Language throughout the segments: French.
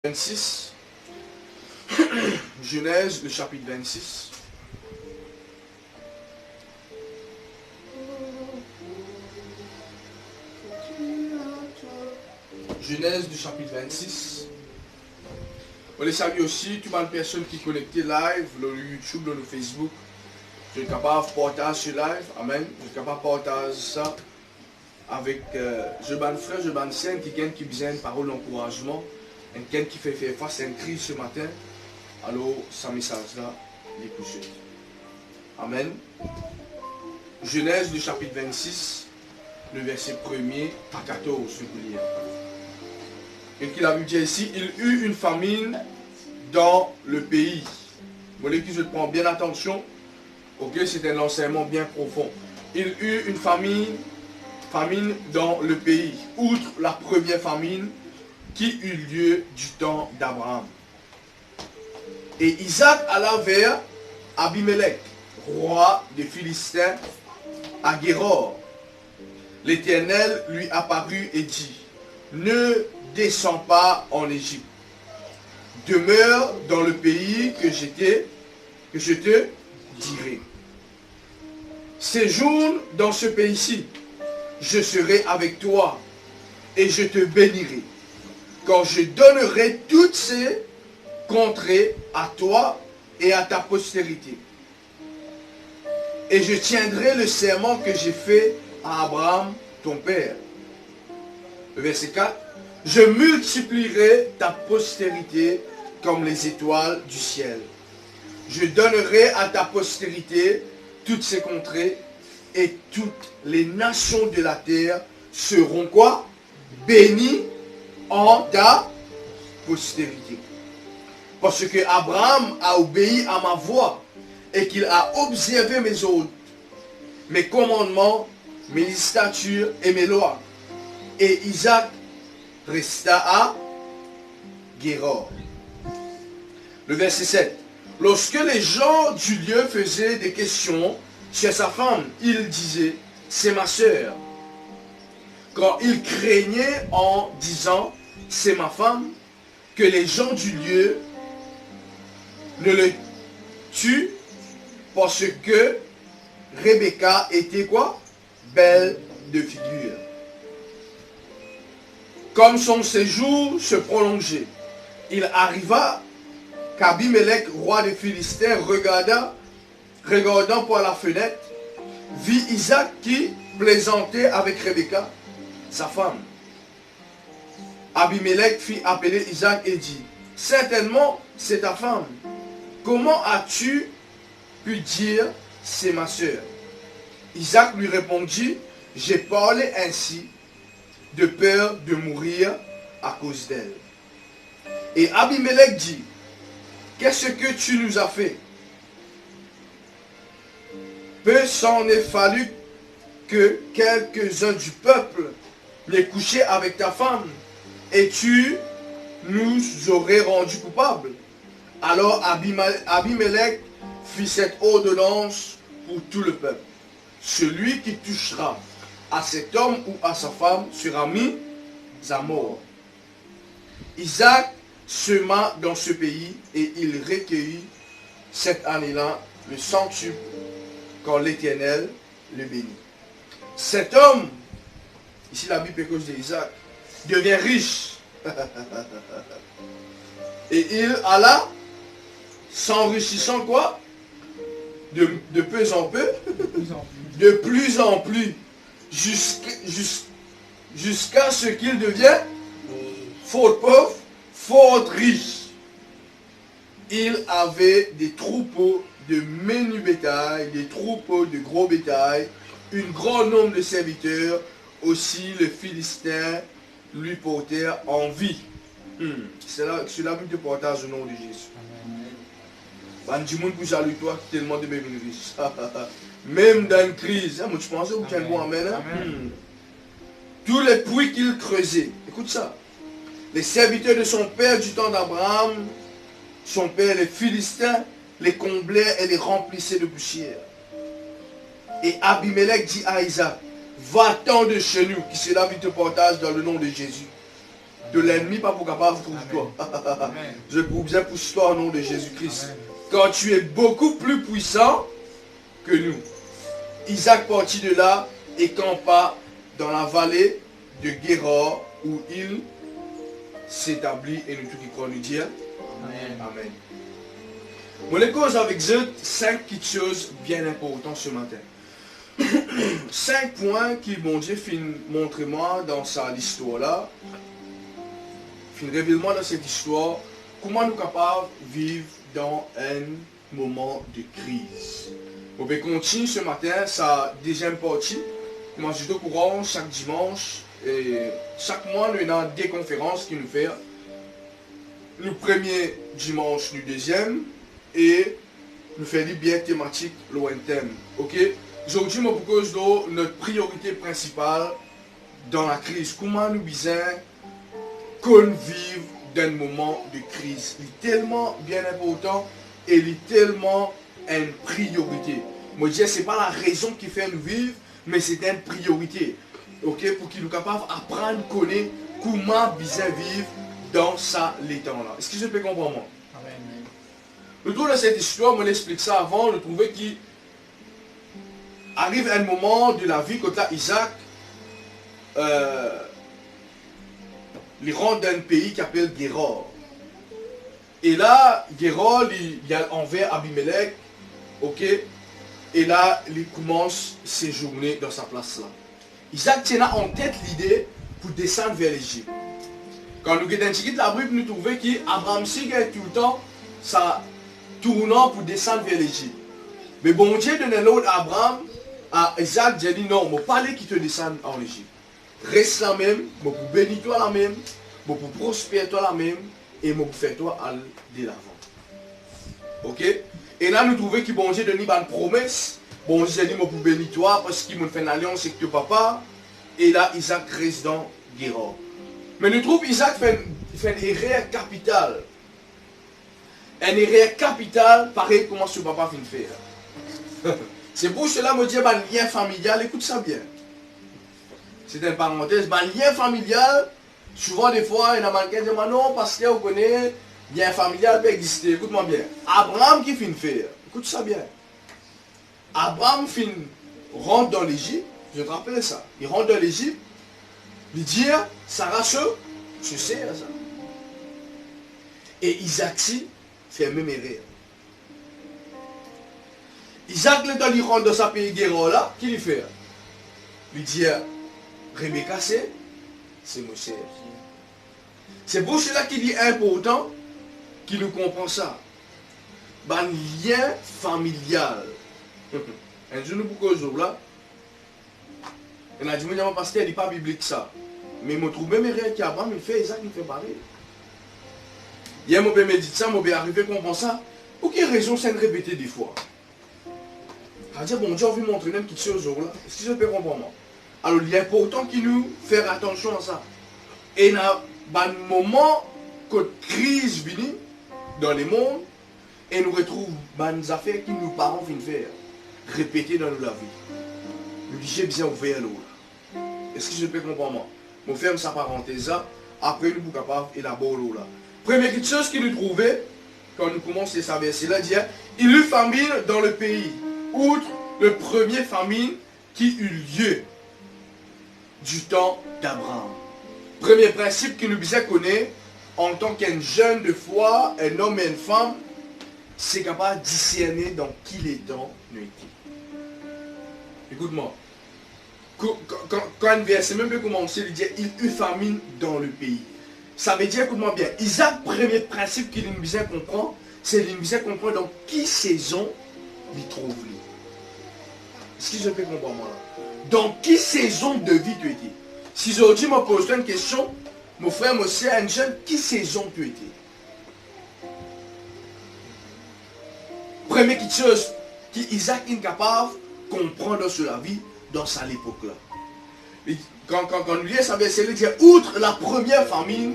26. Genèse, le chapitre 26. Genèse du chapitre 26. On les salue aussi, toutes les personnes qui sont connectées live, le YouTube, le Facebook. Je suis capable de partager ce live. Amen. Je suis capable de partager ça avec je ban frère, je ban sœur qui besoin de paroles d'encouragement. Quelqu'un qui fait faire face à une crise ce matin. Alors, ce message-là, l'écoutez. Amen. Genèse du chapitre 26, le verset 1er à 14, si vous voulez. Et qu'il a dit ici, il eut une famine dans le pays. Vous voulez que je prends bien attention. Ok, c'est un enseignement bien profond. Il eut une famine dans le pays. Outre la première famine qui eut lieu du temps d'Abraham. Et Isaac alla vers Abimelech, roi des Philistins, à Géror. L'Éternel lui apparut et dit, ne descends pas en Égypte. Demeure dans le pays que je te dirai. Séjourne dans ce pays-ci. Je serai avec toi et je te bénirai. Quand je donnerai toutes ces contrées à toi et à ta postérité. Et je tiendrai le serment que j'ai fait à Abraham, ton père. Verset 4. Je multiplierai ta postérité comme les étoiles du ciel. Je donnerai à ta postérité toutes ces contrées et toutes les nations de la terre seront quoi? Bénies en ta postérité. Parce que Abraham a obéi à ma voix et qu'il a observé mes ordres, mes commandements, mes statuts et mes lois. Et Isaac resta à Géror. Le verset 7. Lorsque les gens du lieu faisaient des questions sur sa femme, il disait, c'est ma sœur. Quand il craignait en disant, c'est ma femme, que les gens du lieu ne le tuent parce que Rebecca était quoi? Belle de figure. Comme son séjour se prolongeait, il arriva qu'Abimelech, roi des Philistins, regardant par la fenêtre, vit Isaac qui plaisantait avec Rebecca, sa femme. Abimelech fit appeler Isaac et dit, certainement c'est ta femme. Comment as-tu pu dire c'est ma sœur? Isaac lui répondit, j'ai parlé ainsi de peur de mourir à cause d'elle. Et Abimelech dit, qu'est-ce que tu nous as fait? Peu s'en est fallu que quelques-uns du peuple n'aient couché avec ta femme, et tu nous aurais rendus coupables. Alors Abimelech fit cette ordonnance pour tout le peuple. Celui qui touchera à cet homme ou à sa femme sera mis à mort. Isaac sema dans ce pays et il recueillit cette année-là le centuple quand l'Éternel le bénit. Cet homme, ici la Bible cause d'Isaac, devient riche. Et il alla s'enrichissant quoi? De peu en peu, de plus en plus, jusqu'à ce qu'il devienne fort pauvre, fort riche. Il avait des troupeaux de menu bétail, des troupeaux de gros bétail, un grand nombre de serviteurs, aussi les Philistins lui portèrent envie. C'est là que tu partages au nom de Jésus. Tellement de riches. Même dans une crise, tu pensais que tu es bon, amen. Tous les puits qu'il creusait, écoute ça. Les serviteurs de son père du temps d'Abraham, son père, les Philistins, les comblaient et les remplissaient de poussière. Et Abimelech dit à Isaac, va-t'en de chez nous, qui cela vite te partage dans le nom de Jésus. de l'ennemi, pas pour capable pour toi. Je vous bien pousse-toi au nom de Jésus-Christ. Quand tu es beaucoup plus puissant que nous. Isaac partit de là et campa dans la vallée de Guéror où il s'établit et nous tous qui croient nous dire Amen. Amen. Moi, les causes avec eux, 5 petites choses bien importantes ce matin. 5 points qui, mon Dieu, montre moi dans sa histoire là, révèle-moi dans cette histoire, comment nous sommes capables de vivre dans un moment de crise. On va continuer ce matin sa deuxième partie. Moi, je suis au courant chaque dimanche et chaque mois, nous avons des conférences qui nous font. Le premier dimanche, le deuxième, et nous faisons des biens thématiques lointaines. Ok? Aujourd'hui, je propose notre priorité principale dans la crise. Comment nous visons qu'on vive dans un moment de crise. Il est tellement bien important et il est tellement une priorité. Moi, je dis, ce n'est pas la raison qui fait nous vivre, mais c'est une priorité. Ok? Pour qu'il nous capable d'apprendre, connaître comment bien vivre dans ça, les temps-là. Est-ce que je peux comprendre moi? Amen. Le tour de cette histoire, on explique ça avant, de trouver qu'il arrive un moment de la vie quand là, Isaac il rentre dans un pays qui s'appelle Guéror. Et là, Guéror, il y a envers Abimelech, ok? Et là, il commence ses journées dans sa place là. Isaac tient en tête l'idée pour descendre vers l'Égypte. Quand nous regardons la Bible, nous trouvons qu'Abraham signe tout le temps ça tournant pour descendre vers l'Égypte. Mais bon Dieu donne l'ordre à Abraham, à Isaac, j'ai dit non, je ne pas qui te descende en Égypte. Reste là même, je pour bénir toi là même, je pour prospérer toi là même, et je pour faire toi aller de l'avant. Ok? Et là nous trouvons que bon Dieu donne une promesse. Bon Dieu dit, je pour bénir toi parce qu'il m'a fait une alliance avec ton papa. Et là Isaac reste dans Guéror. Mais nous trouvons Isaac fait une erreur capitale. Une erreur capitale, pareil comment son papa vient de faire. C'est pour cela que je dis, le lien familial, écoute ça bien. C'est une parenthèse, le lien familial, souvent des fois, il y a quelqu'un qui dit, non, parce que vous connaissez, le lien familial peut exister. Écoute-moi bien. Abraham qui finit de faire, écoute ça bien. Abraham rentre dans l'Égypte, je te rappelle ça, il rentre dans l'Égypte, il dit, Sarah, je sais ça. Et Isaac fait la même erreur. Isaac, il rentre dans sa pays Guéror là, qui lui fait? Il dit, Rebecca, c'est mon cher. C'est pour cela qu'il est important qu'il nous comprenne ça. Un lien familial. Un jour, nous pourquoi jour là, on a dit, parce qu'il n'est pas biblique ça. Mais je trouve même erreur qu'Abraham, il fait Isaac, il fait pareil. Hier, je médite ça, je vais arriver à comprendre ça. Pour quelle raison c'est répété des fois? Je dis, bon Dieu, on veut montrer une petite chose là. Est-ce que je peux comprendre? Alors, il est important qu'il nous fasse attention à ça. Et dans un moment que crise vient dans le monde, et nous retrouvons des affaires que nos parents viennent faire, répéter dans la vie. Nous disons, j'ai bien ouvert l'eau. Est-ce que je peux comprendre? Je ferme sa parenthèse là, après nous sommes capables d'élaborer l'eau là. Première chose qu'il nous trouvait, quand nous commençons à verser là, dit, il y eut famine dans le pays, outre le premier famine qui eut lieu du temps d'Abraham. Premier principe que nous devons connaître, en tant qu'un jeune de foi, un homme et une femme, c'est capable de discerner dans qui les temps nous étaient. Écoute-moi. Quand un verset même peut commencer, il dit il eut famine dans le pays. Ça veut dire, écoute-moi bien, Isaac, premier principe qu'il nous besoin comprendre, c'est qu'il nous besoin comprendre dans qui saison il trouve. Est-ce que je peux comprendre moi là? Dans qui saison de vie tu étais? Si aujourd'hui je me pose une question, mon frère, moi aussi, un jeune, qui saison tu étais? Première chose qu'Isaac est capable de comprendre sur la vie dans sa époque là. Quand on lit ça, c'est de dire outre la première famine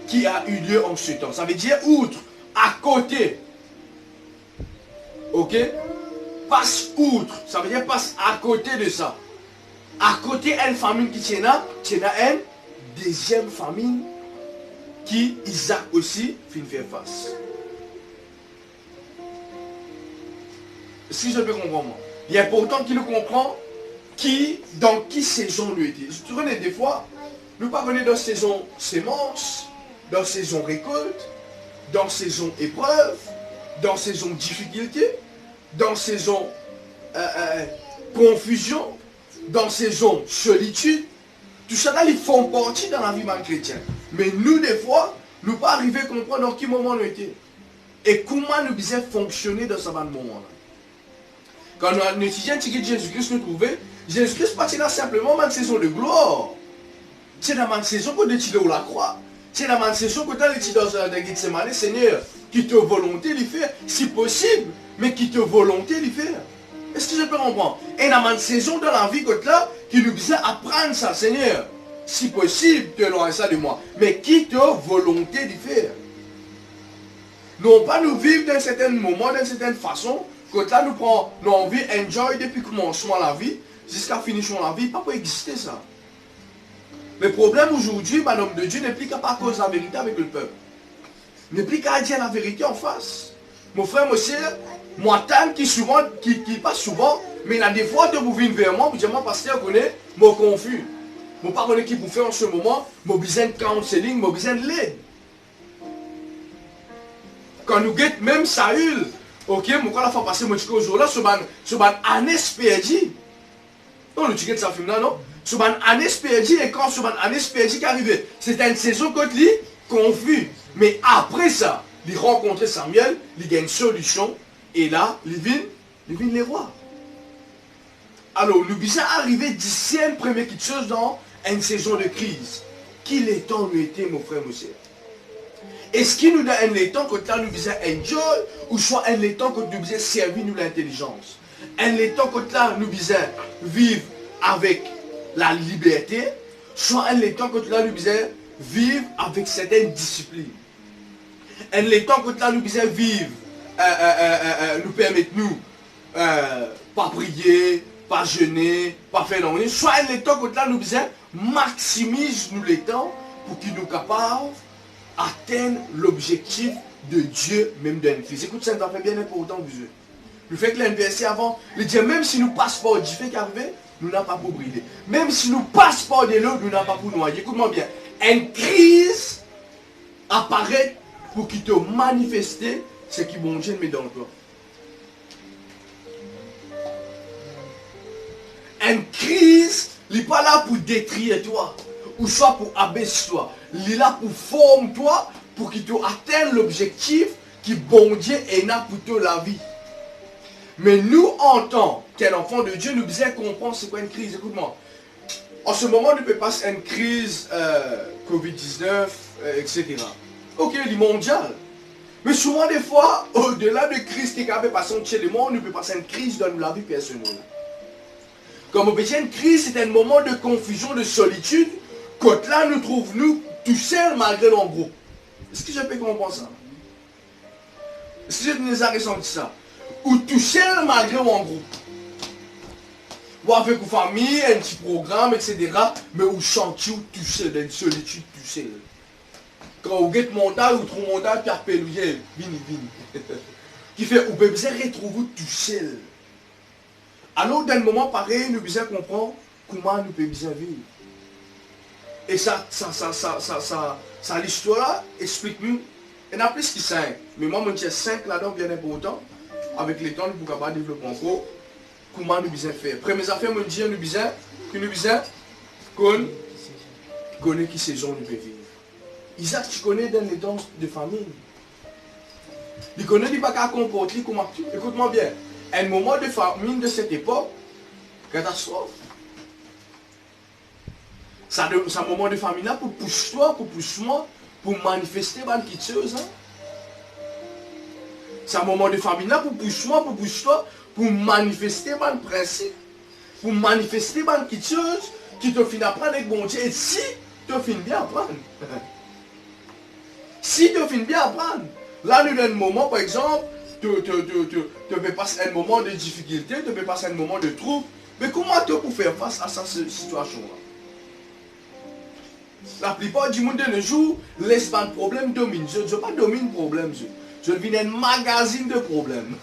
qui a eu lieu en ce temps. Ça veut dire outre, à côté. Ok? Passe outre. Ça veut dire passe à côté de ça. À côté d'une famine qui tient là, une deuxième famine qui Isaac aussi finit faire face. Si je peux comprendre, il est important qu'il nous comprenne dans qui saison nous était. Tu connais des fois, nous pas venir dans saison sémence, dans saison récolte, dans saison épreuve, dans saison difficulté, dans saison confusion, dans saison solitude. Tout ça là, ils font partie dans la vie chrétienne. Mais nous, des fois, nous pas arriver à comprendre dans quel moment nous étions. Et comment nous devons fonctionner dans ce moment-là. Quand nous étudions Jésus-Christ, nous trouvons, Jésus-Christ partit là simplement dans une saison de gloire. C'est dans une saison qu'on est où la croix. C'est dans une saison qu'on est dans la Gethsemane, Seigneur, qui te volonté de faire, si possible, mais qui te volonté de faire. Est-ce que je peux comprendre? Et dans une saison dans la vie là, qui nous vient apprendre ça, Seigneur, si possible, tu éloignes ça de moi, mais qui te volonté de faire. Non pas nous vivre dans un certain moment, d'une certaine façon, quand là nous prenons envie, enjoy depuis le commencement de la vie, jusqu'à finissement de la vie, pas pour exister ça. Le problème aujourd'hui, l'homme de Dieu n'est plus capable de cause la vérité avec le peuple. N'est plus qu'à dire la vérité en face. Mon frère, mon sœur, moi, tant qui pas souvent, mais il a des fois de vous venir vers moi, vous dites, moi, pasteur, je connais, je suis confus. Je ne sais pas qui pour faire en ce moment, je besoin de counseling, je besoin de l'aide. Quand nous guettons même Saül, ok, moi, la fois passée, je dis aujourd'hui, c'est une année perdue. Non, le ticket de sa film là, non? C'est une année perdue, et quand c'est une année perdue qui arrivait, c'était une saison contre lui, confus. Mais après ça, il rencontre Samuel, il gagne une solution, et là, il vient les rois. Alors, nous sommes arrivés d'ici une première chose dans une saison de crise. Qu'il est temps nous était, mon frère, mon sœur? Est-ce qu'il nous donne un temps que là nous disons enjoy, ou soit un temps que nous disons servir nous l'intelligence? Un temps que là nous disons vivre avec la liberté, soit un temps que là nous disons vivre avec certaines disciplines. Un temps que là nous disons vivre, nous permettre nous pas prier, pas jeûner, pas faire non. Soit un temps que là nous disons maximise nous les temps pour qu'il nous capable atteindre l'objectif de Dieu, même d'un fils. Écoute, ça fait bien important, vous. Le fait que l'NVC avant, le dire même si nous passons par du fait qu'arriver, nous n'avons pas pour briller. Même si nous passons par de l'eau, nous n'avons pas pour noyer. Écoute-moi bien. Une crise apparaît pour qu'il te manifeste ce qui bon Dieu met dans le corps. Une crise, il n'est pas là pour détruire toi, ou soit pour abaisser toi. Il est là pour former toi, pour qu'il te atteigne l'objectif qui bon Dieu est là pour toi la vie. Mais nous, en tant qu'enfants de Dieu, nous devons comprendre c'est quoi une crise. Écoute-moi. En ce moment, nous peut passer une crise Covid-19, etc. Ok, elle est mondiale. Mais souvent, des fois, au-delà de crise qui peut passer chez le monde, nous peut passer une crise dans la vie personnelle. Comme on peut dire, une crise, c'est un moment de confusion, de solitude, quand là, nous trouvons-nous tout seuls malgré nos groupes. Est-ce que je peux comprendre ça? Est-ce que je nous ai ressenti ça? Ou tout seul malgré mon groupe. Ou avec une famille, un petit programme, etc. Mais où chantier, ou tout seul, dans une solitude, tout seul. Quand vous êtes montagne, ou trop montagne, puis appelle, vini. Qui fait, vous pouvez retrouver tout seul. Alors, dans un moment pareil, nous devons comprendre comment nous pouvons vivre. Et ça l'histoire explique-nous. Il y en a plus que 5. Mais moi, je dis 5 là-dedans bien important. Avec les temps, nous pouvons développer encore comment nous devons faire. Première affaire, je dis que nous devons connaître qui saison nous pouvons vivre. Isaac, tu connais dans les temps de famine. Il connaît qu'il ne va pas comporter comment tu. Écoute-moi bien. Un moment de famine de cette époque, catastrophe. C'est un moment de famine là pour pousser toi, pour pousser moi, pour manifester quelque chose. C'est un moment de famine là pour pousser moi, pour pousser toi, pour manifester un principe, pour manifester quelque chose qui te finit apprendre avec bon Dieu. Et si tu finis bien apprendre, si tu finis bien apprendre, là nous avons un moment par exemple, tu peux passer un moment de difficulté, tu peux passer un moment de trouble, mais comment tu peux faire face à cette situation-là? La plupart du monde de nos jours, laisse pas de problème domine. Je ne veux pas dominer le problème. Je deviens un magazine de problèmes.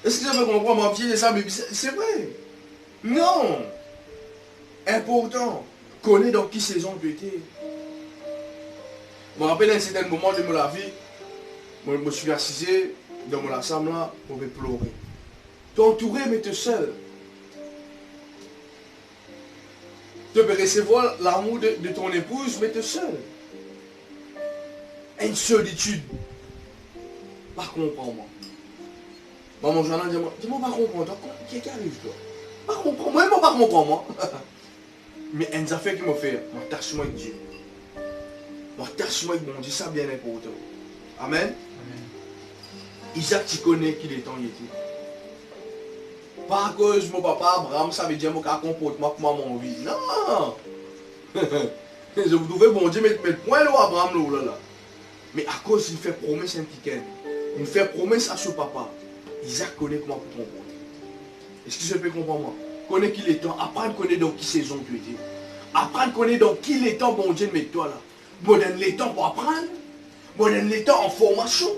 Est-ce que je peux comprendre mon pied de ça? C'est vrai. Non. Important. Connais dans qui saison tu étais. Je me rappelle un certain moment de ma vie, je me suis assisé dans mon assemblée là pour me pleurer. Tu es entouré mais tu es seul. Tu peux recevoir l'amour de ton épouse mais tu es seul. Une solitude. Pas comprendre. Maman Jeanne dit, dis-moi pas comprendre. Qu'est-ce qui arrive toi? Pas comprendre. Moi, je ne pas comprendre moi. Mais une affaire qui m'a fait, m'attache-moi avec Dieu. M'attache-moi avec mon Dieu, ça bien important. Amen. Amen. Isaac, tu connais qu'il est temps il était. Pas à cause de mon papa Abraham, ça veut dire que je comporte moi comme mon vie. Non. Je vous trouvez bon Dieu, mais le point là, Abraham là. Mais à cause il fait promesse un petit il fait promesse à ce papa. Isaac connaît comment pour comporter. Est-ce que je peux comprendre moi? Connais qu'il est temps. Apprendre à connaître dans qui saison tu étais. Apprendre à connaître dans qui est temps, bon Dieu, mets-toi là. Moi donne les temps pour apprendre. Moi donne les temps en formation.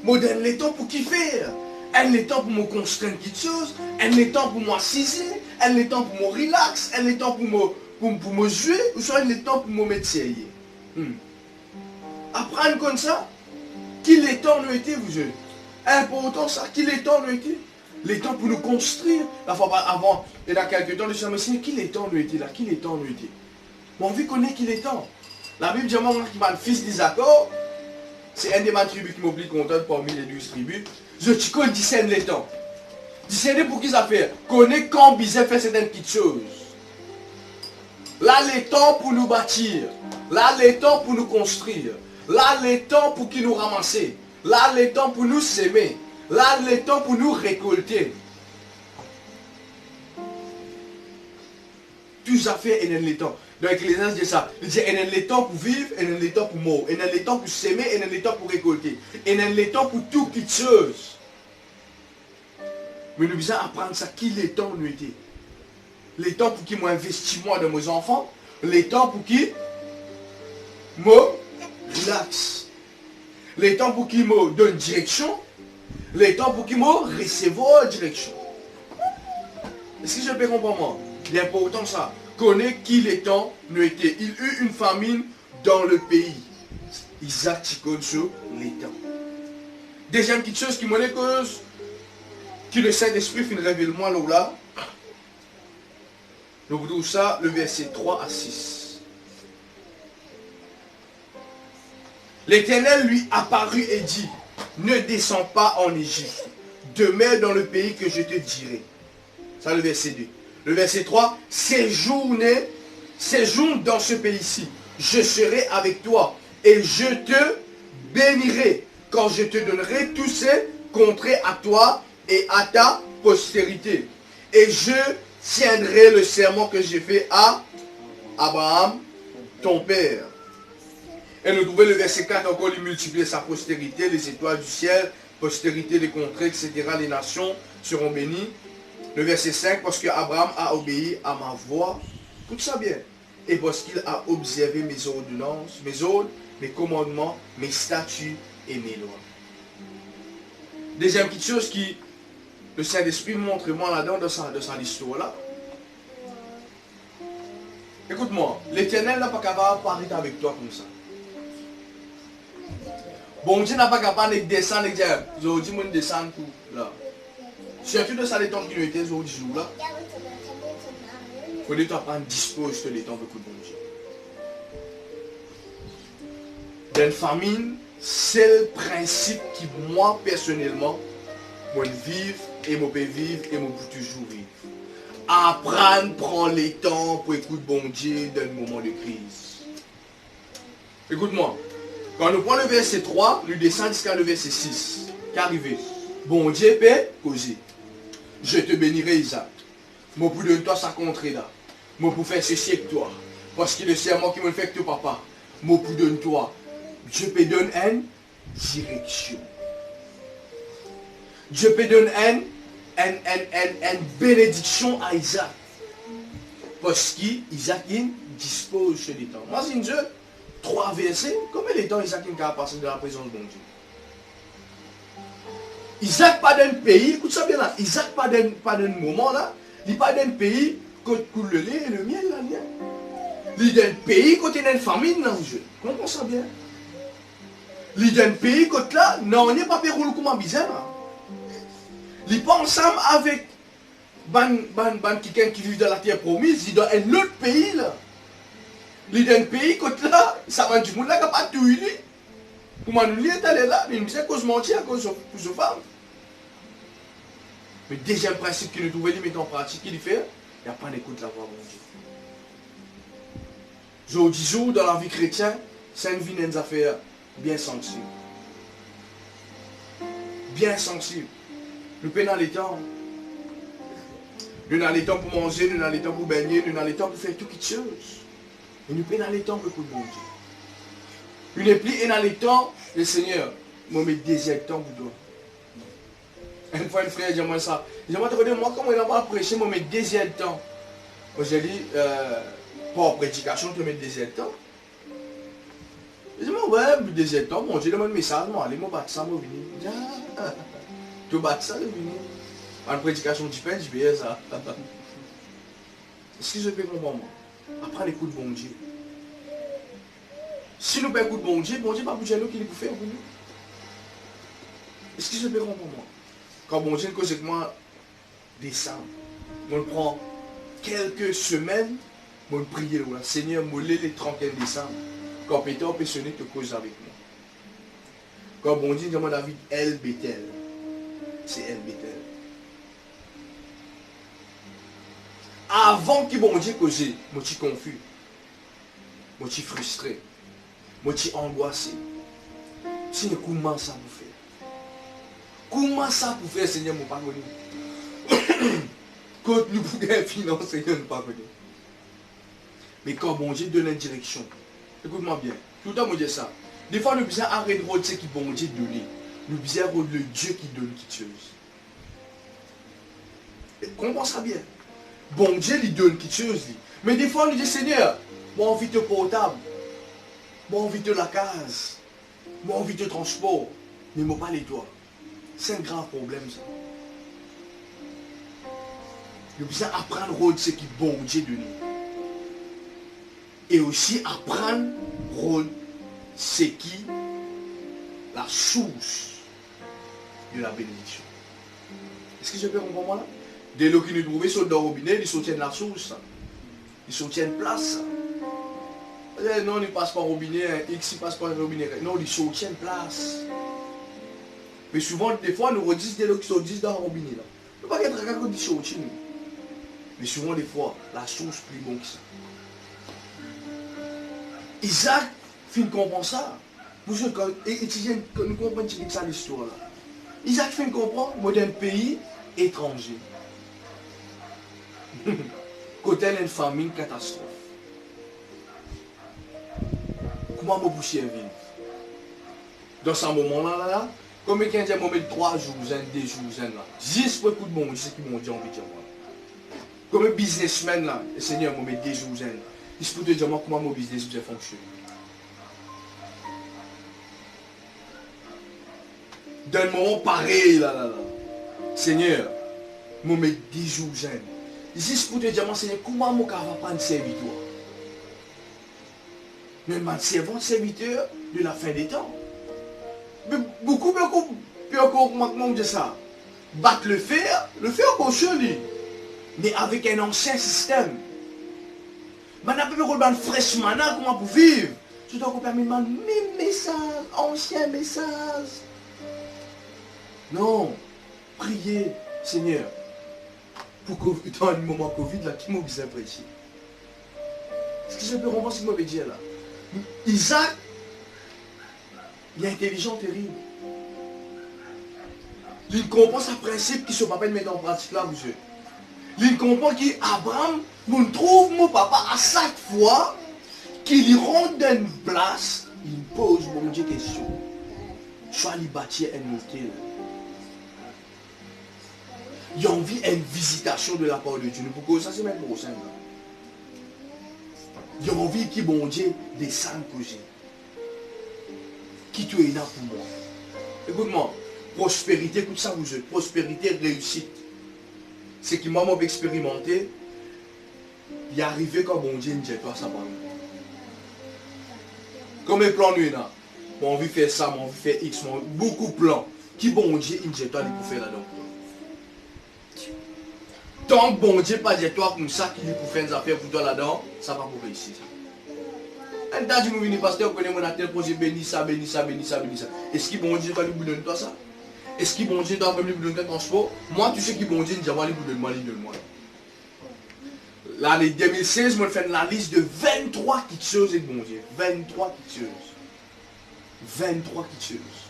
Moi donne les temps pour kiffer. Elle est temps pour me construire quelque chose. Elle est temps pour m'assiser. Elle est temps pour me relax. Elle est temps pour me jouer. Ou soit elle est temps pour me mettre sérieux. Apprendre comme ça. Qu'il est temps nous était, vous jeunes. Important ça. Qu'il est temps nous était. Les temps pour nous construire. La fois avant, il y a quelques temps, le Seigneur me dit, qu'il est temps nous était là. Qu'il est temps nous était. Mon vie connaît qu'il est temps. La Bible dit, moi, qui m'a le fils d'Isaac, c'est un des tribus qui m'oblige content parmi les 12 tribus. Je te connais discerne les temps. Discerner pour qui ça fait. Connais quand Bizet fait certaines petites choses. Là, les temps pour nous bâtir. Là, les temps pour nous construire. Là, les temps pour qui nous ramasser. Là, les temps pour nous s'aimer. Là, les temps pour nous récolter. Tout ça fait et les temps. Donc l'Église dit ça. Il dit, il y a les temps pour vivre, et il y a les temps pour mourir. Il y a les temps pour s'aimer, et il y a les temps pour récolter. Et il y a les temps pour tout petites choses. Mais nous devons apprendre ça. Qui les temps nous étaient? Les temps pour qui m'investis moi dans mes enfants. Les temps pour qui me relax. Les temps pour qui me donne direction. Les temps pour qui me recevoir direction. Est-ce que je peux comprendre moi? L'important ça. Connaît qui les temps nous étaient. Il eut une famine dans le pays. Isaac Tikon sur les temps. Deuxième petite chose qui m'en est cause. Qui le Saint-Esprit fait révèle-moi là. Nous vous disons ça, le verset 3 à 6. L'Éternel lui apparut et dit, ne descends pas en Égypte, demeure dans le pays que je te dirai. Ça le verset 2. Le verset 3, séjourne dans ce pays-ci, je serai avec toi et je te bénirai quand je te donnerai tous ces contrées à toi et à ta postérité. Et je tiendrai le serment que j'ai fait à Abraham, ton père. Et nous trouvons le verset 4 encore, il multiplie sa postérité, les étoiles du ciel, postérité des contrées, etc. Les nations seront bénies. Le verset 5, parce que Abraham a obéi à ma voix, écoute ça bien, et parce qu'il a observé mes ordonnances, mes ordres, mes commandements, mes statuts et mes lois. Deuxième petite chose qui le Saint-Esprit montre moi là-dedans dans sa histoire là. Écoute-moi, l'Éternel n'a pas capable de parler avec toi comme ça. Bon Dieu n'a pas capable de descendre et dire, je dis moi descendre pour là. Surtout de ça les temps qui nous étaient aujourd'hui jour là. Il faut que tu apprennes dispose de les temps beaucoup de bon Dieu. Dans une famille, c'est le principe qui moi personnellement, moi vivre et moi peux vivre et moi peux toujours vivre. Apprendre, prendre les temps pour écouter bon Dieu dans le moment de crise. Écoute-moi, quand nous prenons le verset 3, nous descendons jusqu'à le verset 6, qu'arrivé. Bon Dieu peut causer. Je te bénirai Isaac. Moi pour donner toi sa contrée là. Moi pour faire ceci avec toi. Parce que le serment qui me fait que ton papa. Moi pour donner toi. Dieu peut donner une direction. Dieu peut donner une bénédiction à Isaac. Parce qu'Isaac a une dispose sur les temps. Moi, c'est une Dieu, 3 versets, combien de temps Isaac a passé de la présence de mon Dieu? Isaac pas d'un pays, écoute ça bien là, Isaac pas d'un moment là, il pas d'un pays côté coule le lait et le miel là, il est d'un pays côté d'une famine là, je comprends ça bien. Il est d'un pays côté là, non, on n'est pas péroule comme un bizarre. Il n'est pas ensemble avec quelqu'un qui vit dans la terre promise, il est dans un autre pays là. Il est d'un pays côté là, ça va du monde là qui n'a pas tout eu. Comment nous est allé là, mais il me disait cause mentir à cause de femme. Mais deuxième principe qu'il nous trouvait, il met en pratique, il fait, il n'y a pas d'écoute la voix de mon Dieu. Jour 10 jours dans la vie chrétienne, c'est une vie dans des affaires bien sensibles. Bien sensibles. Nous prenons les temps. Nous avons les temps pour manger, nous avons les temps pour baigner, nous avons les temps pour faire toutes les choses. Et nous prenons les temps pour écouter mon Dieu. Une éplie et dans les temps, le Seigneur m'a mis désert temps pour toi. Une fois, un frère dit moi ça. Il dit moi, comment il a pas prêché, moi, mes désert temps. Moi, j'ai dit, pour prédication, tu mets désert temps. Il dit, ouais, désert temps, bon, j'ai demandé un message, moi, allez, moi, battre ça, moi, venir. Tu battre ça, venir. En prédication, tu peux, je vais ça. Est-ce que je peux comprendre, moi? Après, l'écoute de bon Dieu. Si nous ne écoutons bon Dieu pas bouger nous qui nous fait pour nous. Est-ce que je peux comprendre, moi? Quand bon Dieu cause avec moi, décembre, on prend quelques semaines, on prie, Seigneur, me les 31 décembre. Quand Péter passionné te cause avec moi. Quand bon Dieu demande David, El Bethel. C'est El Bethel. Avant que bon Dieu cause, moi je suis confus. Moi je suis frustré. Moi je suis angoissé. Seigneur, comment ça vous fait? Comment ça vous fait, Seigneur, mon pardon? Quand nous pouvons financer, Seigneur, nous pas connu. Mais quand bon Dieu donne une direction, écoute-moi bien, tout le temps, moi je dis ça. Des fois, nous besoin arrêter de ce qui bon Dieu donne. Nous besoin le Dieu qui donne quelque chose. Comprends ça bien. Bon Dieu lui donne quelque chose. Mais des fois, nous disons, Seigneur, moi envie de portable. Moi envie de la case. Moi envie de transport. Mais moi pas les toi. C'est un grand problème ça. Nous devons apprendre ce qui bon Dieu donne. Et aussi apprendre ce qui la source de la bénédiction. Est-ce que je peux comprendre là? Dès lors qu'ils nous trouvent sur le robinet, ils soutiennent la source. Ils soutiennent place. Non, ils ne passent pas au robinet, X, ils ne passent pas au robinet. Non, ils soutiennent place. Mais souvent, des fois, nous redisent dès lors qu'ils sont dans le robinet. Là. Nous ne pouvons pas être quelqu'un qui soutient. Mais souvent, des fois, la source plus bon que ça. Isaac fin comprend ça. Vous savez, quand nous comprenons ça l'histoire là. Isaac fin comprendre, moi d'un pays étranger. Côté d'une famine catastrophe. Comment me boucher vivre? Dans ce moment-là, comme quelqu'un dit, moi 3 jours, 2 jours, là. Juste pour écouter bon Dieu, c'est qui m'ont dit envie de dire moi. Comme un businessman là, le Seigneur m'a mis 2 jours, il se peut te dire moi comment mon business peut fonctionner. D'un moment pareil là. Seigneur, m'a mis 10 jours, juste pour te dire moi Seigneur, comment mon va prendre serviteur? Mais ma serviteur de la fin des temps. Mais beaucoup comment dire ça? Battre le fer encore chaud lui. Mais avec un ancien système. Maintenant, on peut fraîche mana comment pour vivre. Tu dois permettre même message, ancien message. Non, priez, Seigneur, pour que dans un moment Covid, là, qui m'a besoin de prêcher. Est-ce que je peux comprendre ce que je veux dire là? Isaac, il est intelligent, terrible. Il comprend ce principe qui ne sont pas de mettre en pratique là, monsieur. Il comprend qu'Abraham, nous trouve mon papa à chaque fois qu'il y rentre dans une place, il pose mon Dieu question. Soit il bâtit un hôtel. Il a envie d'une visitation de la part de Dieu. Pourquoi ça c'est même pour ça? J'ai envie que bon Dieu descende que j'ai. Qui tu es là pour moi. Écoute-moi, prospérité, écoute ça vous êtes, prospérité, réussite. C'est qui moi m'a expérimenté, il est arrivé quand bon Dieu dit toi ça va. Comme les plans nous là, mon envie faire ça, mon envie faire X, beaucoup de plans. Qui bon Dieu il dit toi pour faire là-dedans. Tant que bon Dieu pas dit toi comme ça qu'il pour faire des affaires pour toi là-dedans, ça va pour réussir. Un tas de gens viennent pasteur connaît mon tel projet béni ça, béni ça, béni ça, béni ça. Est-ce que bon Dieu va lui donner toi ça? Est-ce que bon Dieu doit lui donner transport? Moi, tu sais que bon Dieu nous a lui donner moi. L'année 2016, moi, je fais la liste de 23 petites choses avec bon Dieu. 23 petites choses. 23 petites choses.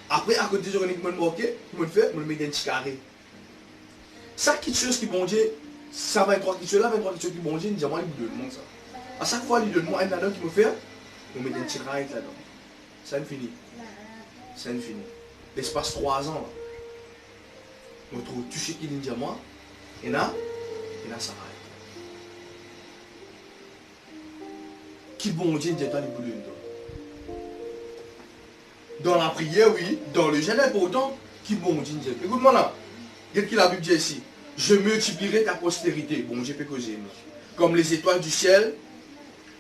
Après, à côté de ce que je me marqué, je me fais, je me mets un petit carré. Ça, petites choses qui bon Dieu, ça 23 petites choses là, 23 petites choses qui bon Dieu, nous a lui donner ça. À chaque fois, il donne moi un là-dedans qui me fait, je me mets un petit carré là-dedans. Ça ne finit. Ça ne finit. L'espace 3 ans, je me trouve tout ce qu'il dit à moi, et là, ça va. Qui bon Dieu dit à toi les boules de dans la prière, oui, dans le jeûne, pourtant, qui bon Dieu dit. Écoute-moi là, qu'est-ce que la Bible dit ici? Je multiplierai ta postérité. Bon Dieu peut causer. Comme les étoiles du ciel,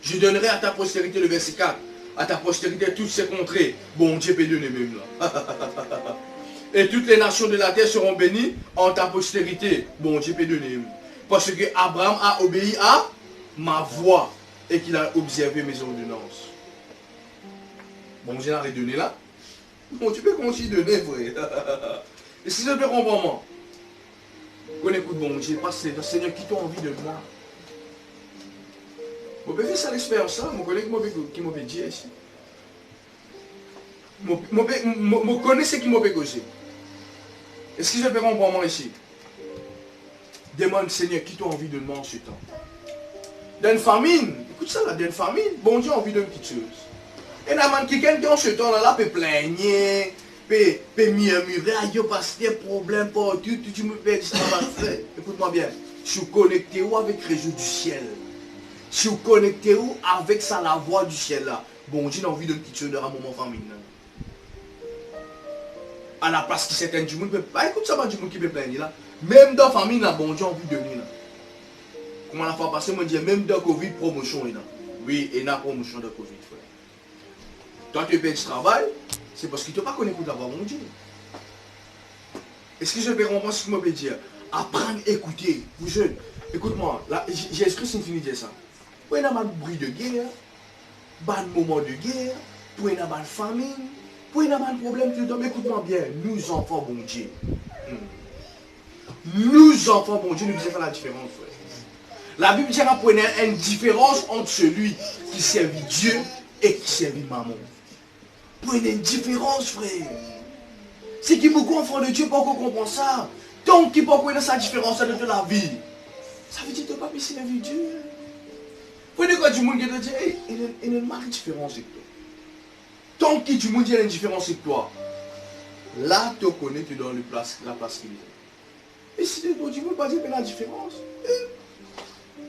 je donnerai à ta postérité, le verset 4. À ta postérité toutes ces contrées. Bon Dieu peut donner même là. Et toutes les nations de la terre seront bénies en ta postérité. Bon Dieu peut donner. Parce que Abraham a obéi à ma voix et qu'il a observé mes ordonnances. Bon Dieu l'a redonné là. Bon tu peux continuer donner frère. Et si je peux comprendre moi. Qu'on écoute bon Dieu, parce que c'est le Seigneur qui t'a envie de moi. Je peux faire ça l'expérience là, mon collègue qui m'a dit ici. Je connais ce qui m'a causé. Est-ce que je peux comprendre moi ici? Demande Seigneur qui t'a envie de moi en ce temps. D'une famine, écoute ça là, d'une famine, bon Dieu a envie d'une petite chose. Et là, quelqu'un qui en ce temps là, peut plaigner, peut murmurer, aïe, parce qu'il y a des problèmes partout, tu me fais ça, frère. Écoute-moi bien, je suis connecté où avec le réseau du ciel. Je suis connecté où avec ça, la voix du ciel là. Bon Dieu a envie d'une petite chose dans un moment famine. À la place qui certains du monde peut pas, écoute ça, pas du monde qui peut plaigner là. Même dans la famille là, bon Dieu a envie de donner là. Comment la fois passée, moi je dis même dans Covid, promotion là. Oui, et la promotion de Covid, frère. Toi tu fais du travail, c'est parce que tu n'as pas connu d'avoir mon Dieu. Est-ce que je vais comprendre ce que je veux dire? Apprendre à écouter, vous jeunes. Écoute-moi, Jésus-Christ finit de dire ça. Pour y avoir un bruit de guerre, un moment de guerre, pour y avoir une famine, pour y avoir un problème tout le temps. Écoute-moi bien, nous enfants bon Dieu. Nous enfants bon Dieu, nous devons faire la différence, frère. La Bible dit qu'il y a une différence entre celui qui servit Dieu et qui servit maman. Pour une différence, frère. C'est qui beaucoup enfants de Dieu pour qu'on comprenne ça. Tant qu'il peut connaître sa différence dans toute la vie. Ça veut dire que tu ne peux pas servir Dieu. Prenez quoi du monde qui te dit, hey, il y a une marque différence avec toi. Tant que du monde il y a une différence avec toi, là tu connais, tu donnes la place qu'il est. Et si tu ne dis pas dire qu'il y a une différence,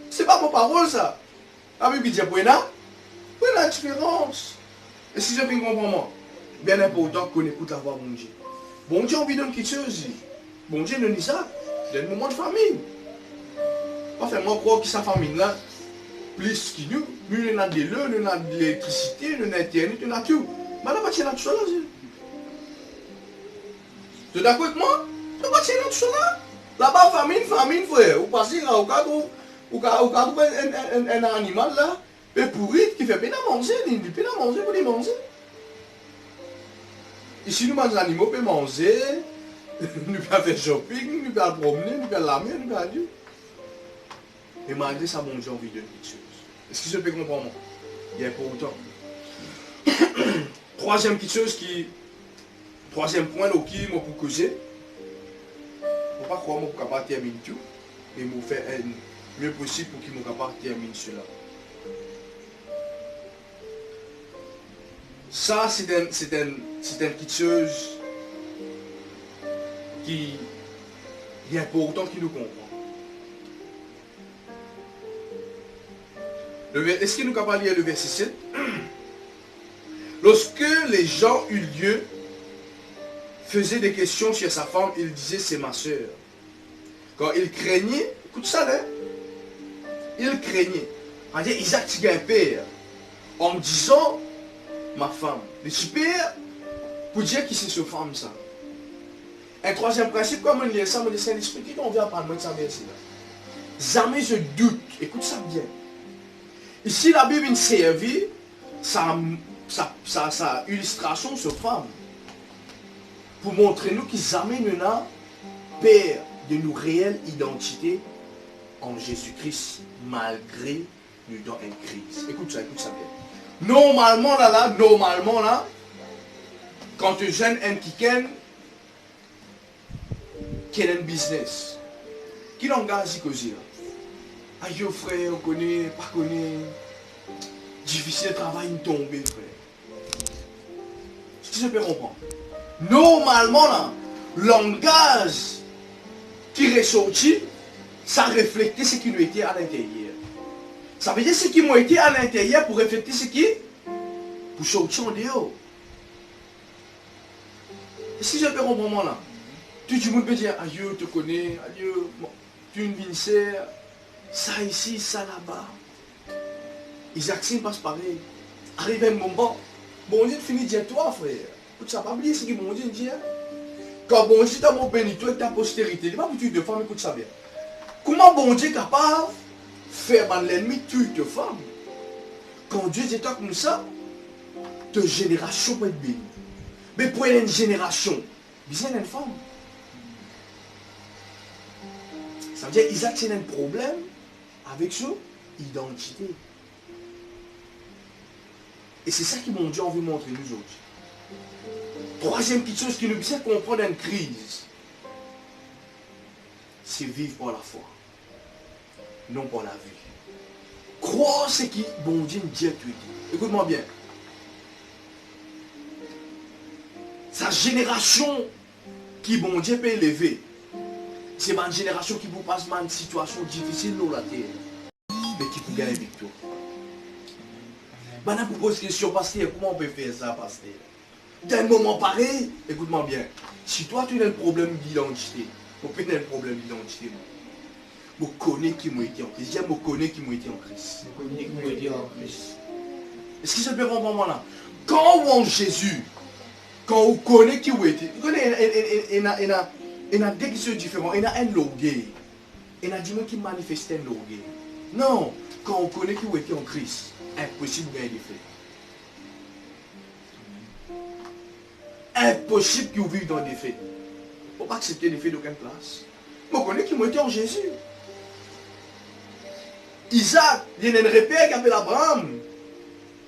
c'est pas mon parole ça. La Bible dit, pour la différence. Et si je peux comprendre, bien important qu'on écoute la voix de mon Dieu. Bon Dieu a envie de quelque chose. Bon Dieu nous dit ça, dans le moment de famine. Pas faire moi croire que sa famine là, plus que nous, nous avons de l'eau, nous avons de l'électricité, nous avons internet, nous avons tout. Mais là, pas tout ça là. Tu es d'accord avec moi? Tu pas tout ça là. Là-bas, famine, frère. Vous passez là, au cas où un animal là, peut pourrir, qui fait bien à manger, il peut bien à manger pour les manger. Ici, nous, les animaux peuvent manger, nous pouvons faire shopping, nous pouvons promener, nous pouvons la mer, nous pouvons aller. Mais malgré ça, bon Dieu a envie de quelque chose. Est-ce que je peux comprendre? Il y a pas autant. Troisième petite chose troisième point qui m'a pour causer. Je ne sais pas comment je suis capable de terminer tout, mais je vais faire le mieux possible pour qu'il soit capable de terminer cela. Ça, c'est une petite chose qui est important qu'il nous comprenne. Est-ce qu'il nous capable de lire le verset 7? Lorsque les gens eurent lieu, faisaient des questions sur sa femme, il disait c'est ma soeur. Quand il craignait, écoute ça là, il craignait. On dit Isaac tu un père en me disant ma femme. Le super pour dire qui c'est ce femme ça. Un troisième principe, comme on lit ça, on dit c'est l'esprit qui t'en vient par moi de sa verset là. Jamais je doute, écoute ça bien. Ici la Bible nous servit sa illustration sur femme. Pour montrer nous qu'ils jamais nous n'a père de nos réelles identités en Jésus-Christ, malgré nous dans une crise. Écoute ça bien. Normalement là, quand tu jeune un qui a un business, qui l'engage causer. Aïe frère, on connaît, pas connaît. Difficile de travail, une tomber frère. Ce que je peux comprendre. Normalement là, langage qui ressortit, ça reflète ce qui nous était à l'intérieur. Ça veut dire ce qui m'a été à l'intérieur pour refléter ce qui pour sortir en dehors. Et si je peux comprendre là, tout le monde peut dire adieu, te connais, adieu, tu es une vincère, ça ici, ça là-bas. Isaac passe pareil. Arrive un moment, bon Dieu finit de dire toi frère. Écoute ça, pas oublier ce que bon Dieu dit. Quand bon Dieu t'a mon béni, toi et ta postérité, il n'est pas pour tuer de femmes, écoute ça bien. Comment bon Dieu est capable de faire l'ennemi tuer de femmes? Quand Dieu dit toi comme ça, ta génération peut être bénie. Mais pour une génération, il y a une femme. Ça veut dire Isaac a un problème avec son identité. Et c'est ça que mon Dieu a envie de montrer nous autres. Troisième petite chose qui nous fait comprendre une crise, c'est vivre par la foi, non par la vie. Croire ce qui bon Dieu dit. Écoute-moi bien. Sa génération qui bon Dieu peut élever, c'est ma génération qui vous passe une situation difficile dans la terre, mais qui peut gagner victoire. Maintenant, vous posez question, pasteur, comment on peut faire ça, pasteur? Dans un moment pareil, écoute-moi bien, si toi tu as un problème d'identité, on peut avoir un problème d'identité. Je connais qui m'a été en Christ. Je connais qui m'a été en Christ. Est-ce que je peux comprendre là? Quand on voit Jésus, quand on connaît qui m'a été, il y a deux qui sont différents. Il y a un logué. Il y a des gens qui manifestent un logué. Non, quand on connaît qui m'a été en Christ, impossible de gagner des faits. Impossible qu'ils vivent dans des faits. Il ne faut pas accepter des faits d'aucune place. Mais on connaît qu'ils ont été en Jésus. Isaac, il y a un repère qui appelle Abraham.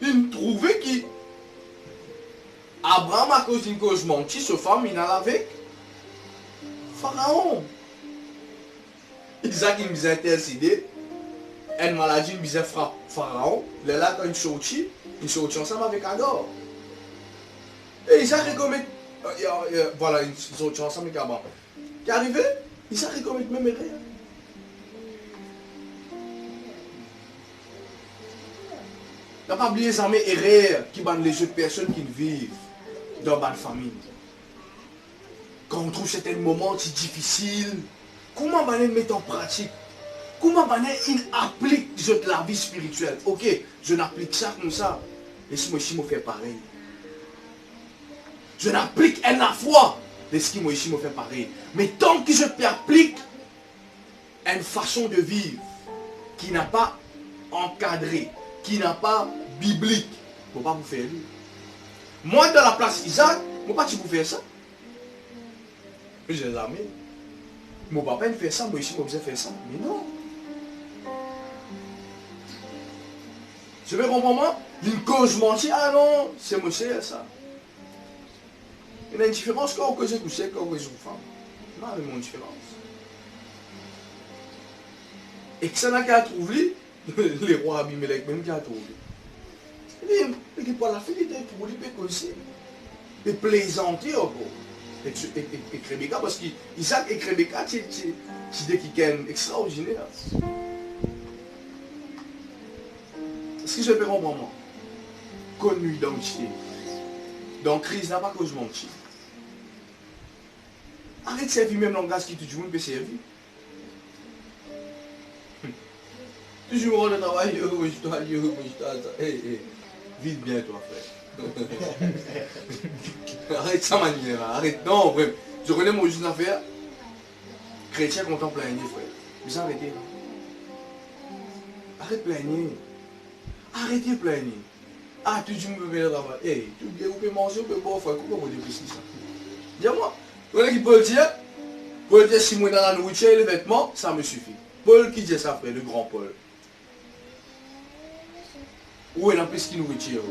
Il trouvait que Abraham, à cause d'une cause mentie, sa femme, il a avec Pharaon. Isaac, il nous a intercédé. Une maladie, il nous a frappé Pharaon. Il est là quand il sortit ensemble avec Agar. Et Isaac recommette, voilà, ils sont ensemble avec Abraham. Qui est arrivé, Isaac recommette même erreur. Il n'a pas oublié les armées erreurs qui bandent les autres personnes qui vivent dans la famille. Quand on trouve certains moments difficiles, comment on les mettre en pratique? Comment on applique la vie spirituelle? Ok, je n'applique ça comme ça. Laisse-moi ici me faire pareil. Je n'applique à la foi. Laisse-moi ici me faire pareil. Mais tant que je applique une façon de vivre qui n'a pas encadré, qui n'a pas biblique, je ne peux pas vous faire lire. Moi, dans la place Isaac, je ne peux pas vous faire ça. J'ai les amis. Mon papa il fait ça, moi ici, je vais faire ça. Mais non. Je vais comprendre, une cause mentie, ah non, c'est moi, c'est ça. Il y a une différence quand on cause coucher, quand on cause une femme. Non, il y a une différence. Et que ça n'a qu'à trouver, les rois Abimelech même qu'à trouver. Il dit, pour la fille, il est trouvé, il peut causer. Il peut plaisanter encore. Et Rebecca, parce qu'Isaac et Rebecca, c'est des qui sont extraordinaires. Est-ce que je peux comprendre moi? Connu d'identité. Donc, crise n'a pas cause de mentir. Arrête de servir même langage qui tout le monde peut servir. Toujours le travail, je dois dire, vite bien toi, frère. Arrête ça manière, arrête. Non, vraiment. Je connais mon juste affaire. Chrétien content plaigner, frère. Vous arrêtez là. Arrête de plaigner. Arrêtez de plaigner. Ah, tu dis, me le travail. Hey, tu peux manger, tu peux boire, frère. Comment vous dépréciez ça? Dis-moi. Vous voyez qui peut le dire? Paul dit, si moi dans la nourriture et les vêtements, ça me suffit. Paul qui dit ça, frère, le grand Paul. Où est la plus qui nourriture?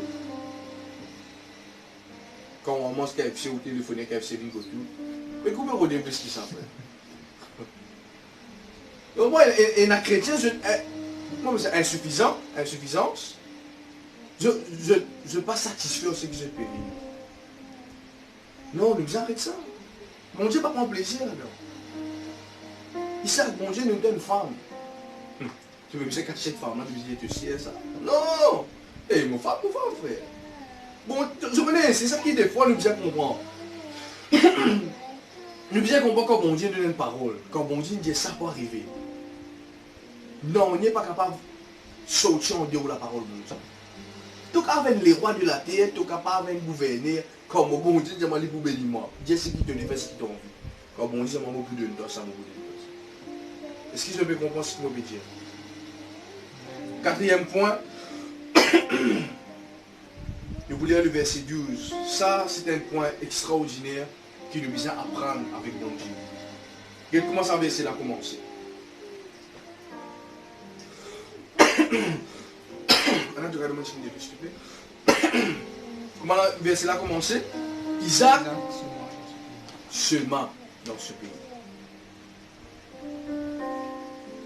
Quand on mange KFC ou téléphoner KFC, il y a tout. Mais comment vous dépréciez qui ça, frère? Donc moi, et la chrétien, c'est insuffisance. Je ne suis pas satisfait de ce que je peux vivre. Non, nous arrêtons ça. Mon Dieu ne va pas prendre plaisir là. Il sait que mon Dieu nous donne une femme. Tu veux me dire cacher cette femme là, tu me dis, tu sais ça. Non! Eh, mon femme, frère. Bon, je connais, c'est ça qui des fois nous bien comprendre. Nous bien comprendre quand mon Dieu nous donne une parole. Quand mon Dieu nous dit ça peut arriver. Non, on n'est pas capable de sortir en dehors de la parole de Dieu. Tout avec les rois de la terre, tout capable avec gouverner, comme bon Dieu, dis-moi les pour bénir moi. Dieu c'est qui te fait ce qui t'en envie. Comme bon Dieu, moi plus de toi, ça m'a beaucoup de. Est-ce que je peux comprendre ce que je veux dire? Quatrième point, je voulais lire le verset 12. Ça, c'est un point extraordinaire qui nous vient apprendre avec mon Dieu. Et comment ça verset là commencer? Comment le verset là commencer? Isaac sema dans ce pays.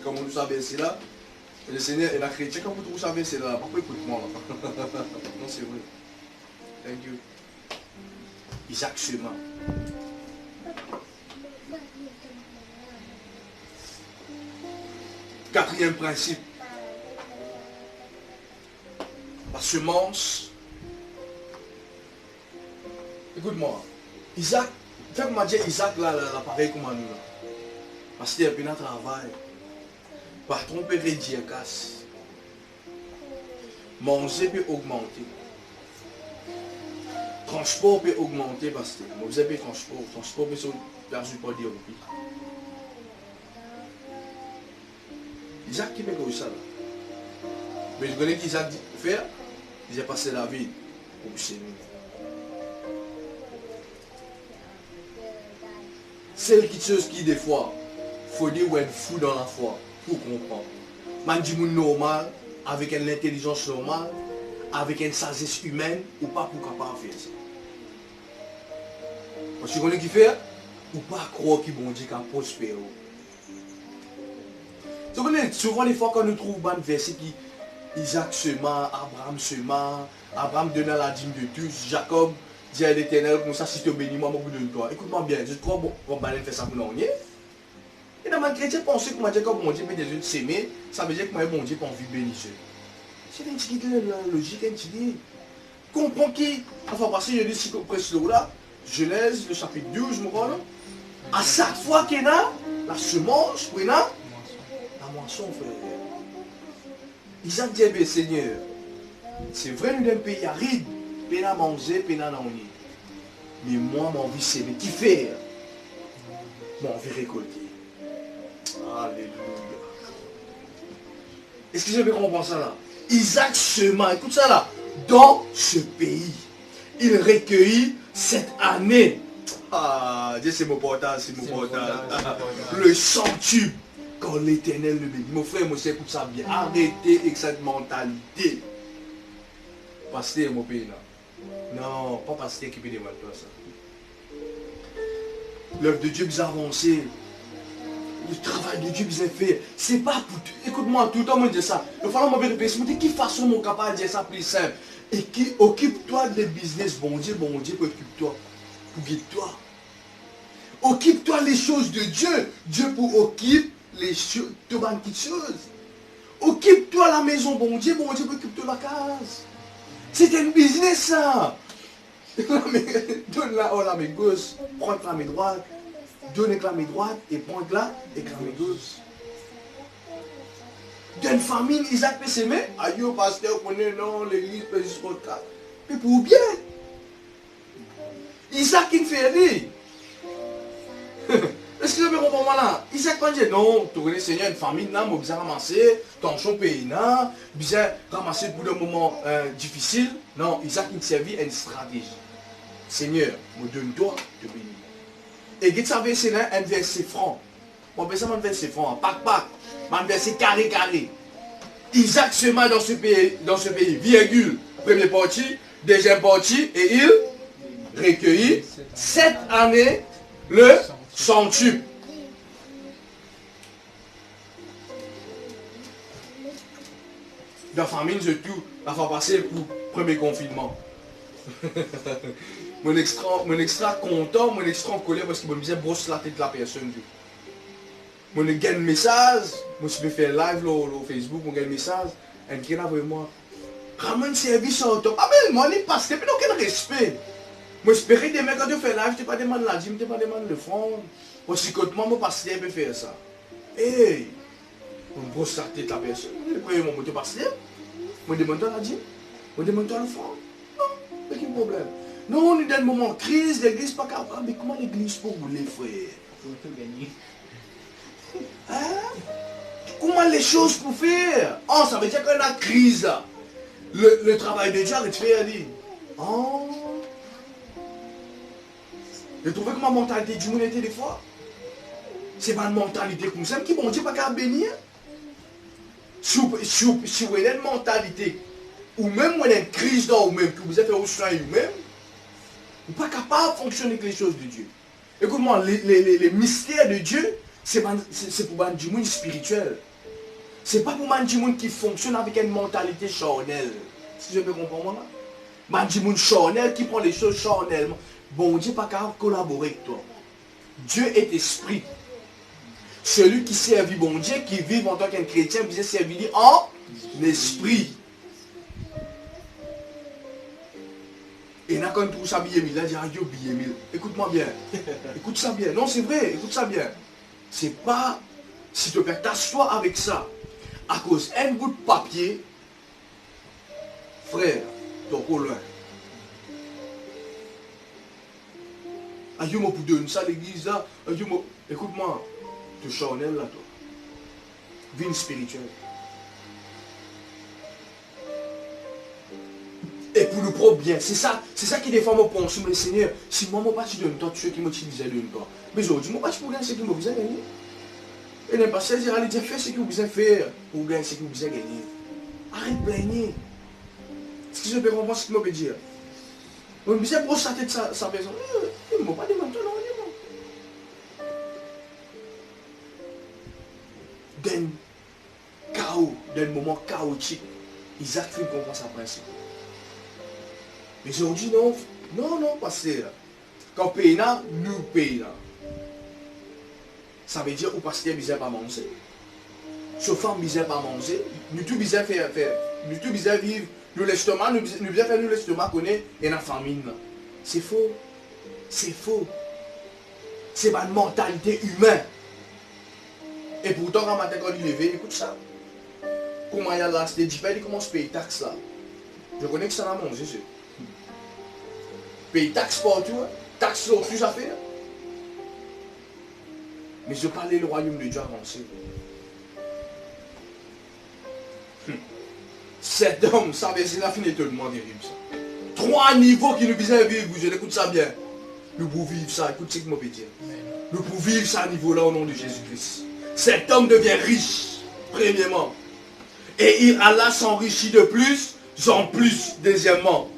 Comme on nous a versé là, le Seigneur et la chrétienne, quand vous trouvez ça verset là, pourquoi écoute-moi là? Non, c'est vrai. Thank you. Isaac sema. Quatrième principe. La semence. Écoute-moi. Isaac, fais comme dire Isaac là, pareil comme nous là. Parce qu'il y a un travail. Patron peut réduire casse. Manger peut augmenter. Transport peut augmenter parce que vous avez transport. Transport peut se perdu pas dire au pays. Isaac qui peut faire ça là. Mais je connais qu'Isaac dit faire. Il a passé la vie pour s'aimer. C'est quelque chose qui, des fois, il faut dire qu'on est fou dans la foi pour comprendre. Man dit normal, avec une intelligence normale, avec une sagesse humaine, ou pas pour capable faire ça. Parce que vous connaissez qui fait, ou pas croire qu'il bon Dieu qu'à prospérer. Vous connaissez souvent les fois quand nous trouvons un verset qui Isaac sema, Abraham donna la dîme de tous, Jacob dit à l'Éternel, comme ça si tu bénis moi, je donne toi. Écoute-moi bien, je crois qu'on va faire ça pour nous. Et dans ma chrétien, penser que mon Dieu peut déjà s'aimer, ça veut dire que mon Dieu n'a pas envie de bénir. C'est une petite logique, une petite idée. Comprends qui, enfin parce que je dis si presque là, Genèse, le chapitre 12, je me crois là. À chaque fois qu'il y a la semence, il y a la moisson, frère. Isaac dit, Seigneur, c'est vrai, nous sommes un pays aride, peine à manger, peine à manger. Mais moi, mon envie, c'est qui faire? Mon envie récolter. Alléluia. Est-ce que je peux comprendre ça là? Isaac sema, écoute ça là, dans ce pays, il recueillit cette année. Ah, Dieu c'est mon portal, c'est mon portal. Le centuple. Quand l'Éternel le bénit. Mon frère, mon soeur, écoute ça bien. Arrêtez avec cette mentalité. Pasteur, mon pays là. Non, pas pasteur qui peut demander toi ça. L'œuvre de Dieu vous a avancé. Le travail de Dieu vous a fait. C'est pas pour... Écoute-moi, tout le temps, on dit ça. Il faut me répéter. De quelle façon mon capable de dire ça plus simple? Et qui occupe-toi des business. Bon Dieu, occupe-toi. Pour guider-toi. Occupe-toi les choses de Dieu. Dieu pour occuper les choses, toutes les choses. Occupe-toi à la maison, bon Dieu occupe-toi de la case. C'est un business ça. Donne la oh, la main gauche, prends la main droite, donne la main droite et prends la et la main gauche. D'une famille, Isaac peut s'aimer. Aïe, pasteur, connaît non, l'église peut jusqu'au cas. Mais pour bien. Isaac il fait rire. Est-ce que je me comprends là? Isaac va dire non, tu connais Seigneur, une famille, là, moi, besoin ramasser, ton champ pays, là, besoin ramasser pour des moments difficiles. Non, Isaac il servit une stratégie. Seigneur, me donne-toi de bénir. Et vous savez, c'est un verset franc. On appelle ça un verset franc, pac, un verset carré. Isaac sema dans ce pays, virgule, première partie, deuxième partie, et il recueillit 7 années le centuple. Dans la famille, je tout, la fois passée pour le premier confinement. mon extra content, mon extra en colère parce qu'il me disait brosse la tête de la personne. Mon gagne un message, moi je peux faire live sur Facebook, mon gagne un message, et qui est là vraiment. Ramène service en temps. Ah mais moi, il passe, mais aucun respect. Moi j'espérais des mecs quand je fais live, je ne pas demandé la dîme, je ne pas demandé le fond. Moi si quand moi, mon pasteur peut faire ça. Hey, on brosse la tête de la personne. Le premier moment, mon pasteur, moi demande la dîme, moi demande le fond. Non, aucun problème. Non, on est dans un moment de crise, l'église n'est pas capable. Mais comment l'église pour vous les frères? Pour tout gagner. Hein? Comment les choses pour faire? Oh, ça veut dire qu'on a crise là. Le travail de Dieu a été fait. Oh. Je trouvais que ma mentalité du monde était des fois. C'est pas une mentalité comme ça qui bon Dieu pas qu'à bénir. Si vous avez une mentalité, ou même vous avez une crise dans vous-même, que vous avez fait au soin vous-même, vous n'êtes pas capable de fonctionner avec les choses de Dieu. Écoute-moi, les mystères de Dieu, c'est pour un monde spirituel. C'est pas pour un monde qui fonctionne avec une mentalité charnelle. Si je peux comprendre là. Un monde charnel qui prend les choses charnellement. Bon Dieu n'est pas capable de collaborer avec toi. Dieu est esprit. Celui qui servit bon Dieu, qui vit en tant qu'un chrétien, vous servir en esprit. Et là, quand on trouve ça billet mille, là, il dit, ah, yo, billet mille. Écoute-moi bien. Écoute ça bien. Non, c'est vrai, écoute ça bien. C'est pas, si tu peux t'asseoir avec ça, à cause d'un bout de papier, frère, ton colon. Ah, yo, moi, pour donner ça à l'église, là, ah, yo, moi, écoute-moi, tu es charnel, là, toi. Vie spirituelle. Et pour le propre bien, c'est ça qui des fois me pense, mais Seigneur, si moi, je ne pas te donner toi, tu sais qui m'utilisait de toi. Mais aujourd'hui, moi, je ne peux pas gagner ce que vous avez gagné. Et le pasteur dit, allez, fais ce que vous avez fait pour gagner ce que vous avez gagné. Arrête de plaigner. Est-ce que je peux comprendre ce que je peux dire? On me disait, brosse sa tête sa personne. Il ne m'a pas demandé, non, d'un chaos, d'un moment chaotique, Isaac fait comprendre sa principe. Mais aujourd'hui, non, pasteur. Quand pays là, nous pays là. Ça veut dire que le pasteur ne pas manger. Ce femme ne pas manger. Nous tous besoin faire. Nous tous besoin vivre. Nous l'estomac, nous besoin faire nous l'estomac connaît et la famine. C'est faux. C'est faux. C'est pas une mentalité humaine. Et pourtant, quand matin, quand il est levé, écoute ça. Comment il y a là, c'est différent, il commence à payer taxes là. Je connais que ça n'a mangé, c'est. Paye taxes partout, hein. Taxes sur tout ça fait. Mais je parlais le royaume de Dieu avancé. Cet homme, ça veut dire la fin est tellement terrible ça. 3 niveaux qui nous besoin vivre, je l'écoute ça bien. Nous pouvons vivre ça, écoute ce que je peux dire. Nous pouvons vivre ça à niveau-là au nom de Jésus-Christ. Cet homme devient riche, premièrement. Et il Allah s'enrichit de plus en plus, deuxièmement.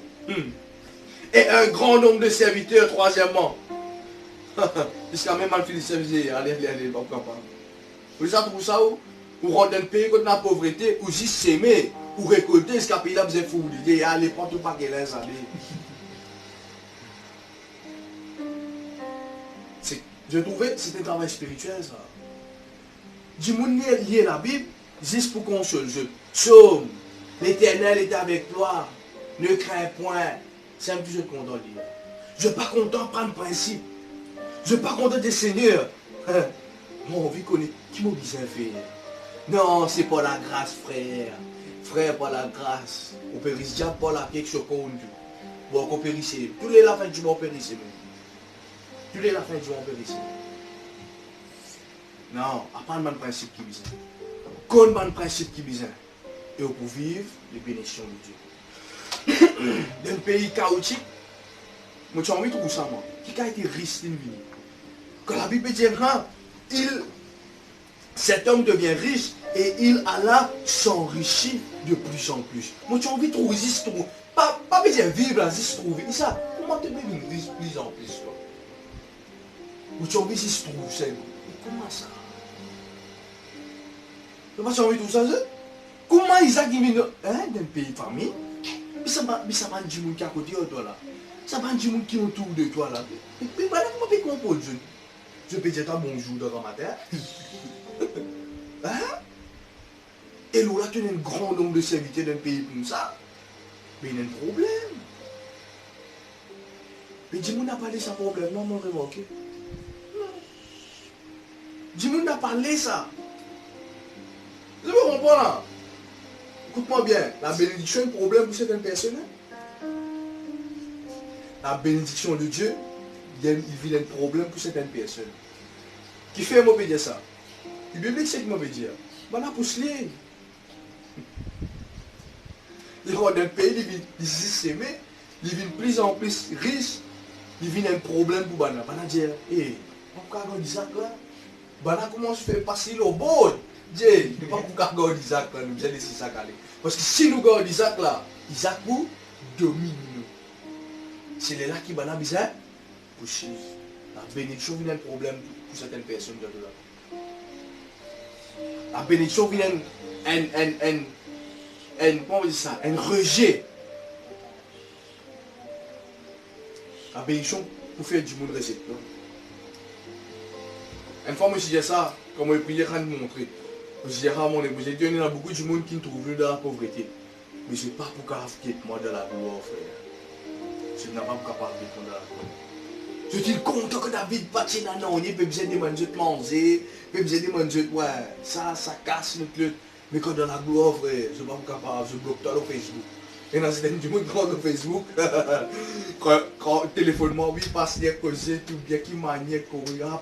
Et un grand nombre de serviteurs, troisièmement. Jusqu'à même mal fini servir, allez, pourquoi pas. Vous avez trouvé ça où? Ou rendre un pays contre la pauvreté, ou juste s'aimer, ou récolter, ce qu'un pays là vous êtes fou, allez, prends tout pas qu'elle est, allez. Je trouvais que c'était un travail spirituel ça. Du monde lié la Bible, juste pour qu'on se jeu. Psaume, l'Éternel est avec toi, ne crains point. C'est un petit jeu qu'on doit lire. Je ne suis pas content de prendre principe. Je ne suis pas content des seigneurs. Mon envie connaît qui m'a bien fait. Non, c'est pas la grâce, frère. Frère, pas la grâce. On périsse déjà pas la quelque chose qu'on dit. Bon, on périsse. Tous les la fin du mois, on périsse. Tous les la fin du mois, on périsse. Non, apprendre le principe qui bizarre. Connaître le principe qui bizarre. Et pour vivre les bénédictions de Dieu. Dans un pays chaotique, moi j'ai envie de trouver ça, moi. Qui a été riche d'une vie. Quand la Bible dit, cet homme devient riche et il alla s'enrichir de plus en plus. Moi j'ai envie de trouver ça. Pas besoin de vivre là, juste trouver. Et ça, comment tu peux vivre de plus en plus là? Moi j'ai envie de se trouver ça. Comment ça? Tu n'as pas envie de tout ça? Comment Isaac vient d'un pays de famille? Mais ça va dire qui est à côté de toi là. Ça va dire qui est autour de toi là. Mais voilà comment tu comprends. Je peux dire bonjour dans le matin. Hein? Et là, tu as un grand nombre de serviteurs d'un pays comme ça. Mais il y a un problème. Mais dis-moi, n'a pas parlé ça problème. Non, non, remarqué. Dis-moi, n'a pas parlé ça. Je me comprends là. Écoute-moi bien, la bénédiction est un problème pour certaines personnes. La bénédiction de Dieu, il vit un problème pour certaines personnes. Qui fait moi dire ça? Le Bible c'est que moi dire. Voilà pour se lier. Il va dans le pays, il s'aimé, il vit de plus en plus riche, il vit un problème pour Bana. Bana dire, hé, pourquoi on dit ça là? Bana commence à faire passer le bon. Dieu, il ne pas pourquoi on dit ça là, nous allons laisser ça aller. Parce que si nous gardons Isaac là, Isaac vous domine nous. C'est là qui Bana bizarre pour suivre. La bénédiction vient un problème pour certaines personnes de là. La bénédiction vient comment on dit ça? Un rejet. La bénédiction pour faire du monde récepteur. Une fois, je disais ça, comme je priais, je me montrer. Je disais à mon épouse, il y a beaucoup de monde qui me trouve dans la pauvreté. Mais ce n'est pas pour qu'elle moi de la gloire, frère. Ce n'est pas pour qu'elle moi de la gloire. Je suis content que David passe dans l'année, il peut besoin de manger, il peut besoin de manger, ouais, ça casse le truc. Mais quand dans la gloire, frère, je ne suis pas capable, je bloque tout sur Facebook. Et dans ce du monde sur Facebook, quand téléphone-moi, oui, pasteur causé, tout bien qui maniait,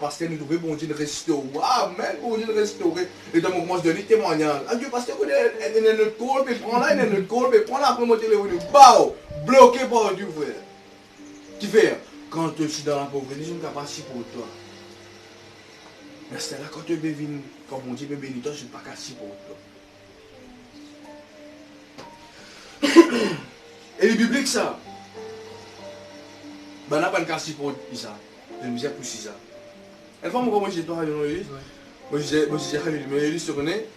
pasteur nous devait bon Dieu restaurer. Ah, mais bon Dieu restaurer. Et donc, moi, je donne témoignage. Ah, Dieu, pasteur, il y a notre call, mais prends là, il y a notre call, mais prends là, après mon téléphone, bao, bloqué par Dieu, frère. Tu fais, quand je suis dans la pauvreté, je ne suis pas si pour toi. Mais c'est là quand tu es venu, quand mon Dieu me bénit, toi, je ne suis pas si pour toi. Et le biblique ça. Ben n'a pas de casse pour ça. Je me disais pour ça. Une fois moi j'ai toi dans l'église. Moi j'ai l'église se connaît.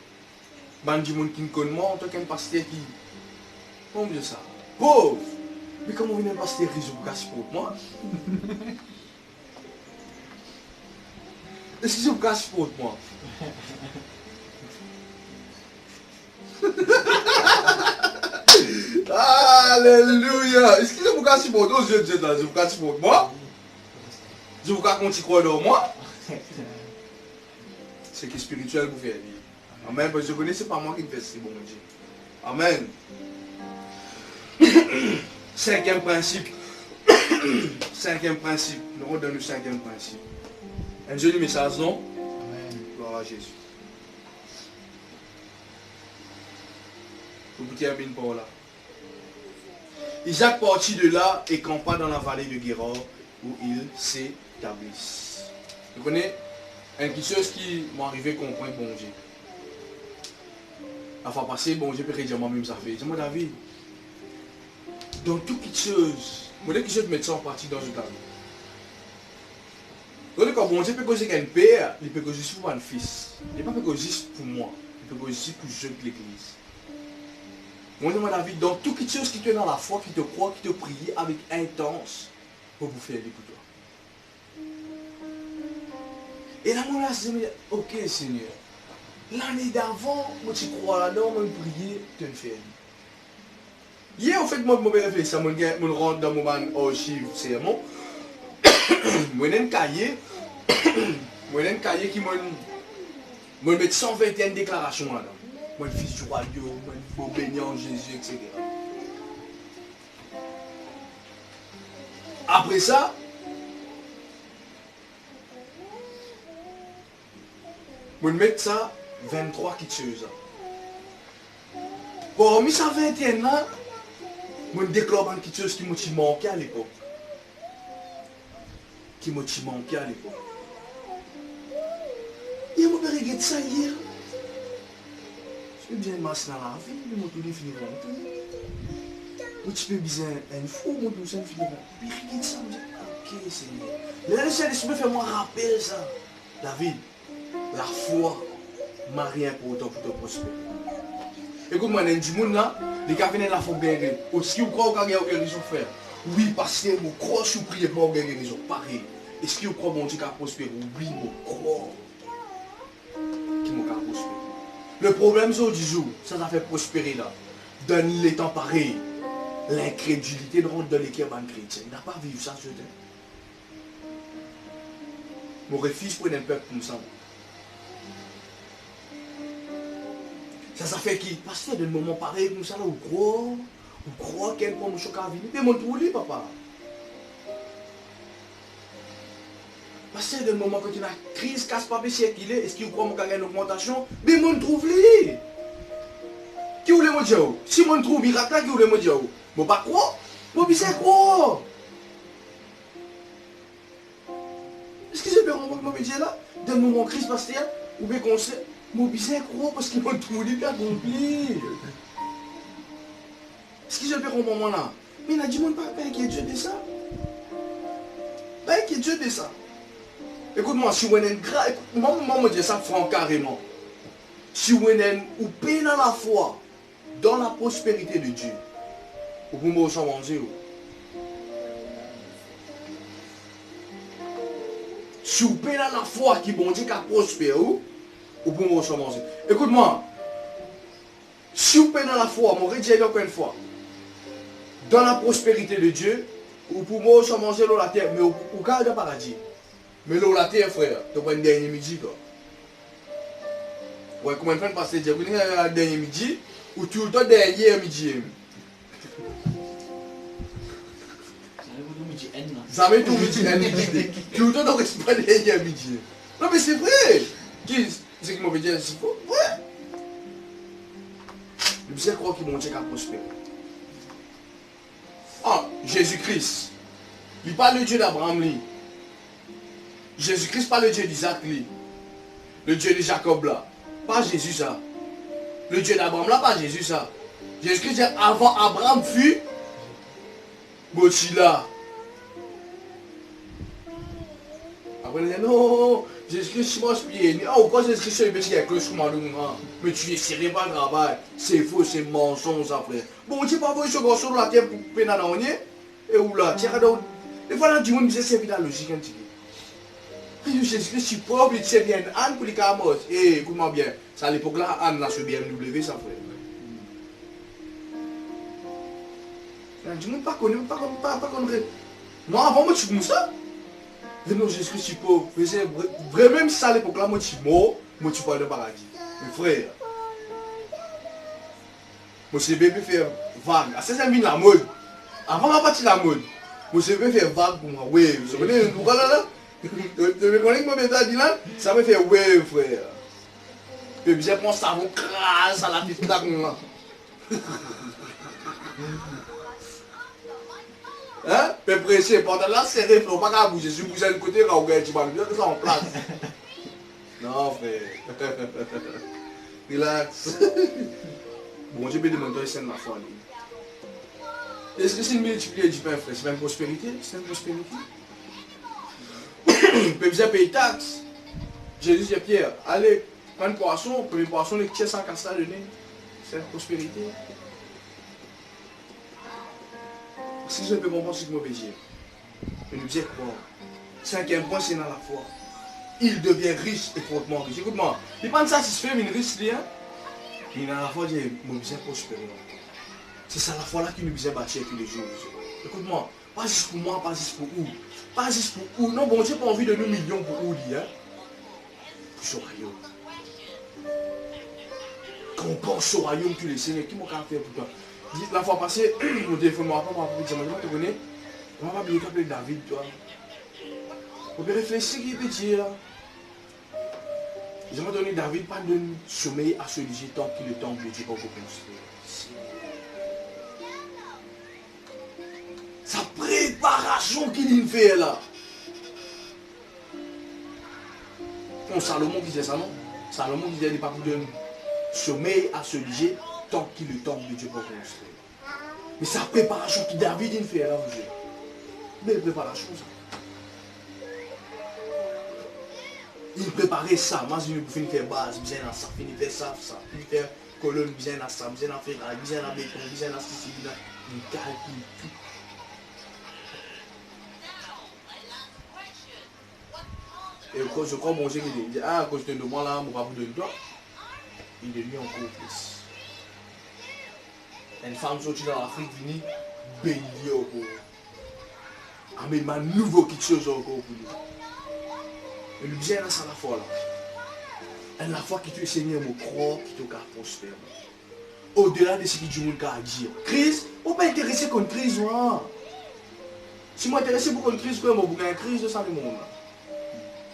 Ben du monde qui me connaît moi en tant qu'un pasteur qui. Comment dire ça? Pauvre. Mais comment vient un pasteur riche pour casse pour moi? Est-ce que je vous casse pour moi? Alléluia. Est-ce que je vous casse pour toi? Je vous casse pour moi? Je vous casse quand tu crois dans moi? C'est que spirituel vous faire dire. Amen. Parce que je connais, c'est pas moi qui fais ce bon Dieu. Amen. Cinquième principe. Cinquième principe. Nous redonnons le cinquième principe. Un joli message, non? Amen. Gloire à Jésus. Vous goûtez un bien par là. Isaac partit de là et campa dans la vallée de Guéror où il s'établissent. Vous connaissez une chose qui m'est arrivé à comprendre bon Dieu. La fois passée, bon Dieu peut dire moi-même ça fait. Dis-moi David, dans toute chose, je veux que je te mette ça en partie dans une table. Donc quand bon Dieu peut causer qu'un père, il peut causer pour un fils. Il ne peut pas causer pour moi, il peut causer pour jeune de l'église. Moi, David, dans toute chose qui te dans la foi, qui te croit, qui te prie avec intense pour vous faire pour toi. Et là, moi, là, je me dis, ok, Seigneur. L'année d'avant, moi tu crois là-dedans, moi je priais, tu le fais. Hier, en fait, moi je me fais ça, je rentre dans mon archive, c'est bon. Moi j'ai un cahier, qui me met 121 déclarations là-dedans. Moi le fils du royaume, moi il faut bénir en Jésus, etc. Après ça, je vais mettre ça 23 qui tuent ça. Parmi ça 21 ans, je déclare une chose qui m'a manqué à l'époque. Et je me regarde ça hier. Je suis bien masse dans la vie, mais je suis fini de tu peux bien un fou, moi tout ça fini de regarde ça, je dis ok Seigneur. Là le Seigneur me fait moi rappeler ça. David, la foi m'a rien pour autant pour te prospérer. Écoute moi, il y a du monde là, les gars viennent la foi gagner. Est-ce que vous croyez qu'il y a une raison de faire? Oui, parce que vous croyez que vous priez pour gagner raison. Pareil. Est-ce que vous croyez que mon Dieu va prospérer? Oui, vous croyez qu'il va prospérer. Le problème c'est du jour, ça fait prospérer là. Dans les temps pareils, l'incrédulité rentre dans l'équipe chrétienne. Il n'a pas vécu ça, je dis. Mon refuse pour un peuple comme ça. Ça fait qui? Parce que dans le moment pareil comme ça, on croit qu'elle prend mon choc à venir. Mais mon trou lui, papa. Parce que dans le moment quand il y a une crise, casse-papier qu'il est, est-ce qu'il croit qu'il y a une augmentation? Mais mon trouve lui. Qui voulait me dire? Si mon trouve miracle, qui voulait me dire? Bon, pas quoi? Bon, puis c'est quoi? Est-ce que je peux renvoyer mon métier là? Dans le moment crise, parce que ou bien qu'on sait, mon bizarre quoi? Parce qu'il m'a trouvé lui bien accompli. Est-ce que je peux renvoyer mon là? Mais il a dit, mon papa, qui est Dieu de ça? Qui est Dieu de ça? Écoute-moi, si vous êtes grave, moi me dis ça franc carrément. Si vous êtes ou paix dans la foi, dans la prospérité de Dieu, vous pouvez me manger. Si vous paix dans la foi qui bon Dieu qui prospère, vous pouvez me manger. Écoute-moi, si vous paix dans la foi, je vais dire encore une fois, dans la prospérité de Dieu, vous pouvez manger la terre, mais vous gardez le paradis. Mais l'eau la terre, frère, tu prends un dernier midi. Ouais, comment faire passer dire que un dernier midi ou tout le temps dernier midi. Ça met tout midi un midi. Tout le temps donc c'est pas dernier midi. Non mais c'est vrai. Qui c'est qui m'a dit c'est faux? Ouais. Le bizarre croit qu'il monte à prospérer. Ah, Jésus-Christ. Il parle le Dieu d'Abraham. Jésus-Christ pas le Dieu d'Isaac, le Dieu de Jacob là, pas Jésus ça. Le Dieu d'Abraham là, pas Jésus ça. Jésus-Christ dit avant Abraham fut Botila. Après il dit non, Jésus-Christ je mange pied. Ah, pourquoi Jésus-Christ est petit avec le chemin mais tu es serré pas le travail. C'est faux, c'est mensonge ça frère. Bon, tu pas voir ce gars sur la terre pour pénaliser et où là, tiens donc. Et voilà, du monde disait c'est la logique un petit peu. Jésus-Christ, je suis pauvre, il tient bien Anne pour les camotes. Et écoute-moi bien, c'est à l'époque là, Anne là sur BMW, ça frère. Du monde pas connu, pas connu. Moi avant, moi je suis comme ça. Non, Jésus-Christ, je suis pauvre. Vraiment, même si c'est à l'époque là, moi je suis mort, moi tu parles de paradis. Mes frères. Moi c'est bébé faire vague. C'est ça mis la mode. Avant la partie de la mode. Moi c'est bébé faire vague pour moi. Oui, vous savez, pourquoi là? Tu me connais que mon méthode dit là? Ça me fait ouais frère. Et puis j'ai mon savon crase à la petite là. Hein? Mais pressé, pendant là c'est serré, il ne faut pas qu'à bouger. Si vous bougez de côté, quand vous gagnez, tu vas bien que ça en place. Non frère. Relax. Bon Dieu peut demander c'est la foi. Est-ce que c'est une multiplier du pain frère? C'est une prospérité? C'est une prospérité? Peut payer taxe. Jésus dit Pierre, allez, prends un poisson, premier poisson, les tiers sans casser le nez. C'est la prospérité. Si je peux comprendre ce que je veux dire, je veux dire quoi? Cinquième point, c'est dans la foi. il devient riche et fortement riche. Écoute-moi, il n'est pas satisfait, mais il est riche, hein? Il a la foi, il dit, mon besoin prospérer. C'est ça la foi là qui nous besoin bâtir tous les jours. Écoute-moi, pas juste pour moi, pas juste pour où. Pas juste pour où. Non, bon Dieu n'a pas envie de nous millions pour où, hein? Pour ce royaume. Quand on pense au royaume, tu le Seigneur, qui m'a fait pour toi? La fois passée, mon téléphone m'a pas dit, tu connais? On m'a pas oublié qu'appeler David, toi. On peut réfléchir ce qu'il peut dire là. Ils m'ont donné David pas de sommeil à ce léger tant qu'il le temple de Dieu pour construire. Sa préparation qu'il fait là. Non, Salomon disait ça, non? Salomon disait qu'il n'y a pas de sommeil à ce léger tant qu'il le temple de Dieu pour construire. Mais sa préparation que David il fait là, vous savez. Belle préparation ça. Il préparait ça, moi je vais faire base, bien à ça, finir faire ça, il fait colonne, bien à ça, bien à faire, bien à béton, bien à ceci, il calcule tout. Et quand je crois mon Dieu, il dit, ah, à cause de moi là, mon papa de toi, il devient encore plus. Une femme sortie dans l'Afrique, venue bénir au corps. Amène ma nouveau quelque chose encore pour lui. Et le bien là, c'est la foi là. Et la foi qui te Seigneur me croit, qui te prospère. Au-delà de ce que Dieu a à dire. Crise, on pas intéressé contre crise, moi. Si moi intéressé pour une crise, quoi, moi, vous avez une crise de ça le monde.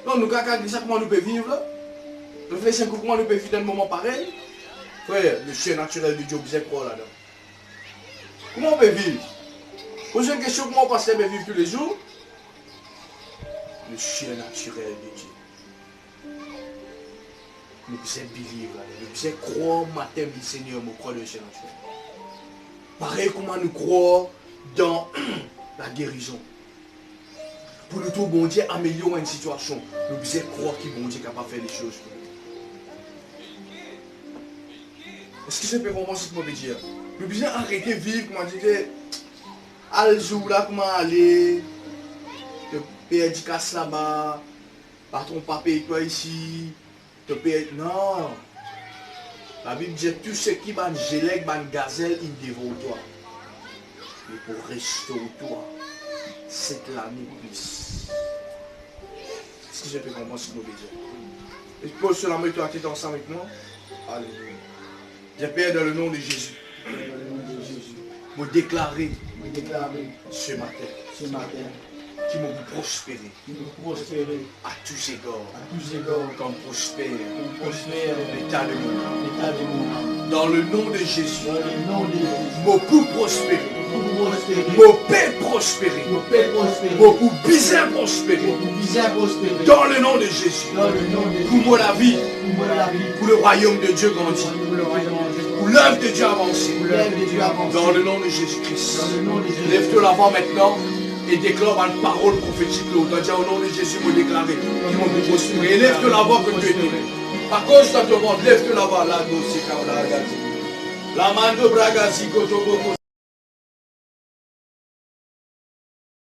Non, nous avons dit ça, comment nous pouvons vivre là. Réfléchissez comment nous pouvons vivre dans un moment pareil. Frère, le chien naturel de Dieu, vous êtes quoi là-dedans? Comment on peut vivre? Posez une question, comment on passe à vivre tous les jours? Le chien naturel de Dieu. Nous pouvons vivre, nous pouvons croire matin du Seigneur, nous croire le chien naturel. Pareil comment nous croire dans la guérison. Pour le tout, bon Dieu améliorer une situation. Nous pouvons croire que bon Dieu est capable de faire les choses pour nous. Est-ce que c'est pas vraiment ce que je veux dire? Nous pouvons arrêter de vivre, comme on disait, à le jour là, comment aller, te payer du casse là-bas, par ton papier toi ici, te payer. Non! La Bible dit tout ce qui va gelé, va gazelle, il dévore toi. Mais pour restaurer toi, c'est l'année plus. Est-ce que je peux comprendre ce que je veux dire? Et pose sur la main, toi, tu es ensemble avec moi. Alléluia. Je prie dans le nom de Jésus. Me déclarer ce matin qui m'ont prospéré à tous égards comme prospère l'état de mon âme. Dans le nom de Jésus, mon pour prospérer, mon paix prospérer, mon pour bien prospérer. Dans le nom de Jésus, pour moi la vie, pour le royaume de Dieu grandir. Pour l'œuvre de Dieu avancer. Dans le nom de Jésus-Christ. Lève-toi l'avant maintenant et déclare une parole prophétique. Au nom de Jésus, me déclarer qui m'ont prospéré. Lève-toi l'avant que Dieu est donné. Par contre, ça te demande, lève-toi l'avant. La mando bragazi koto boko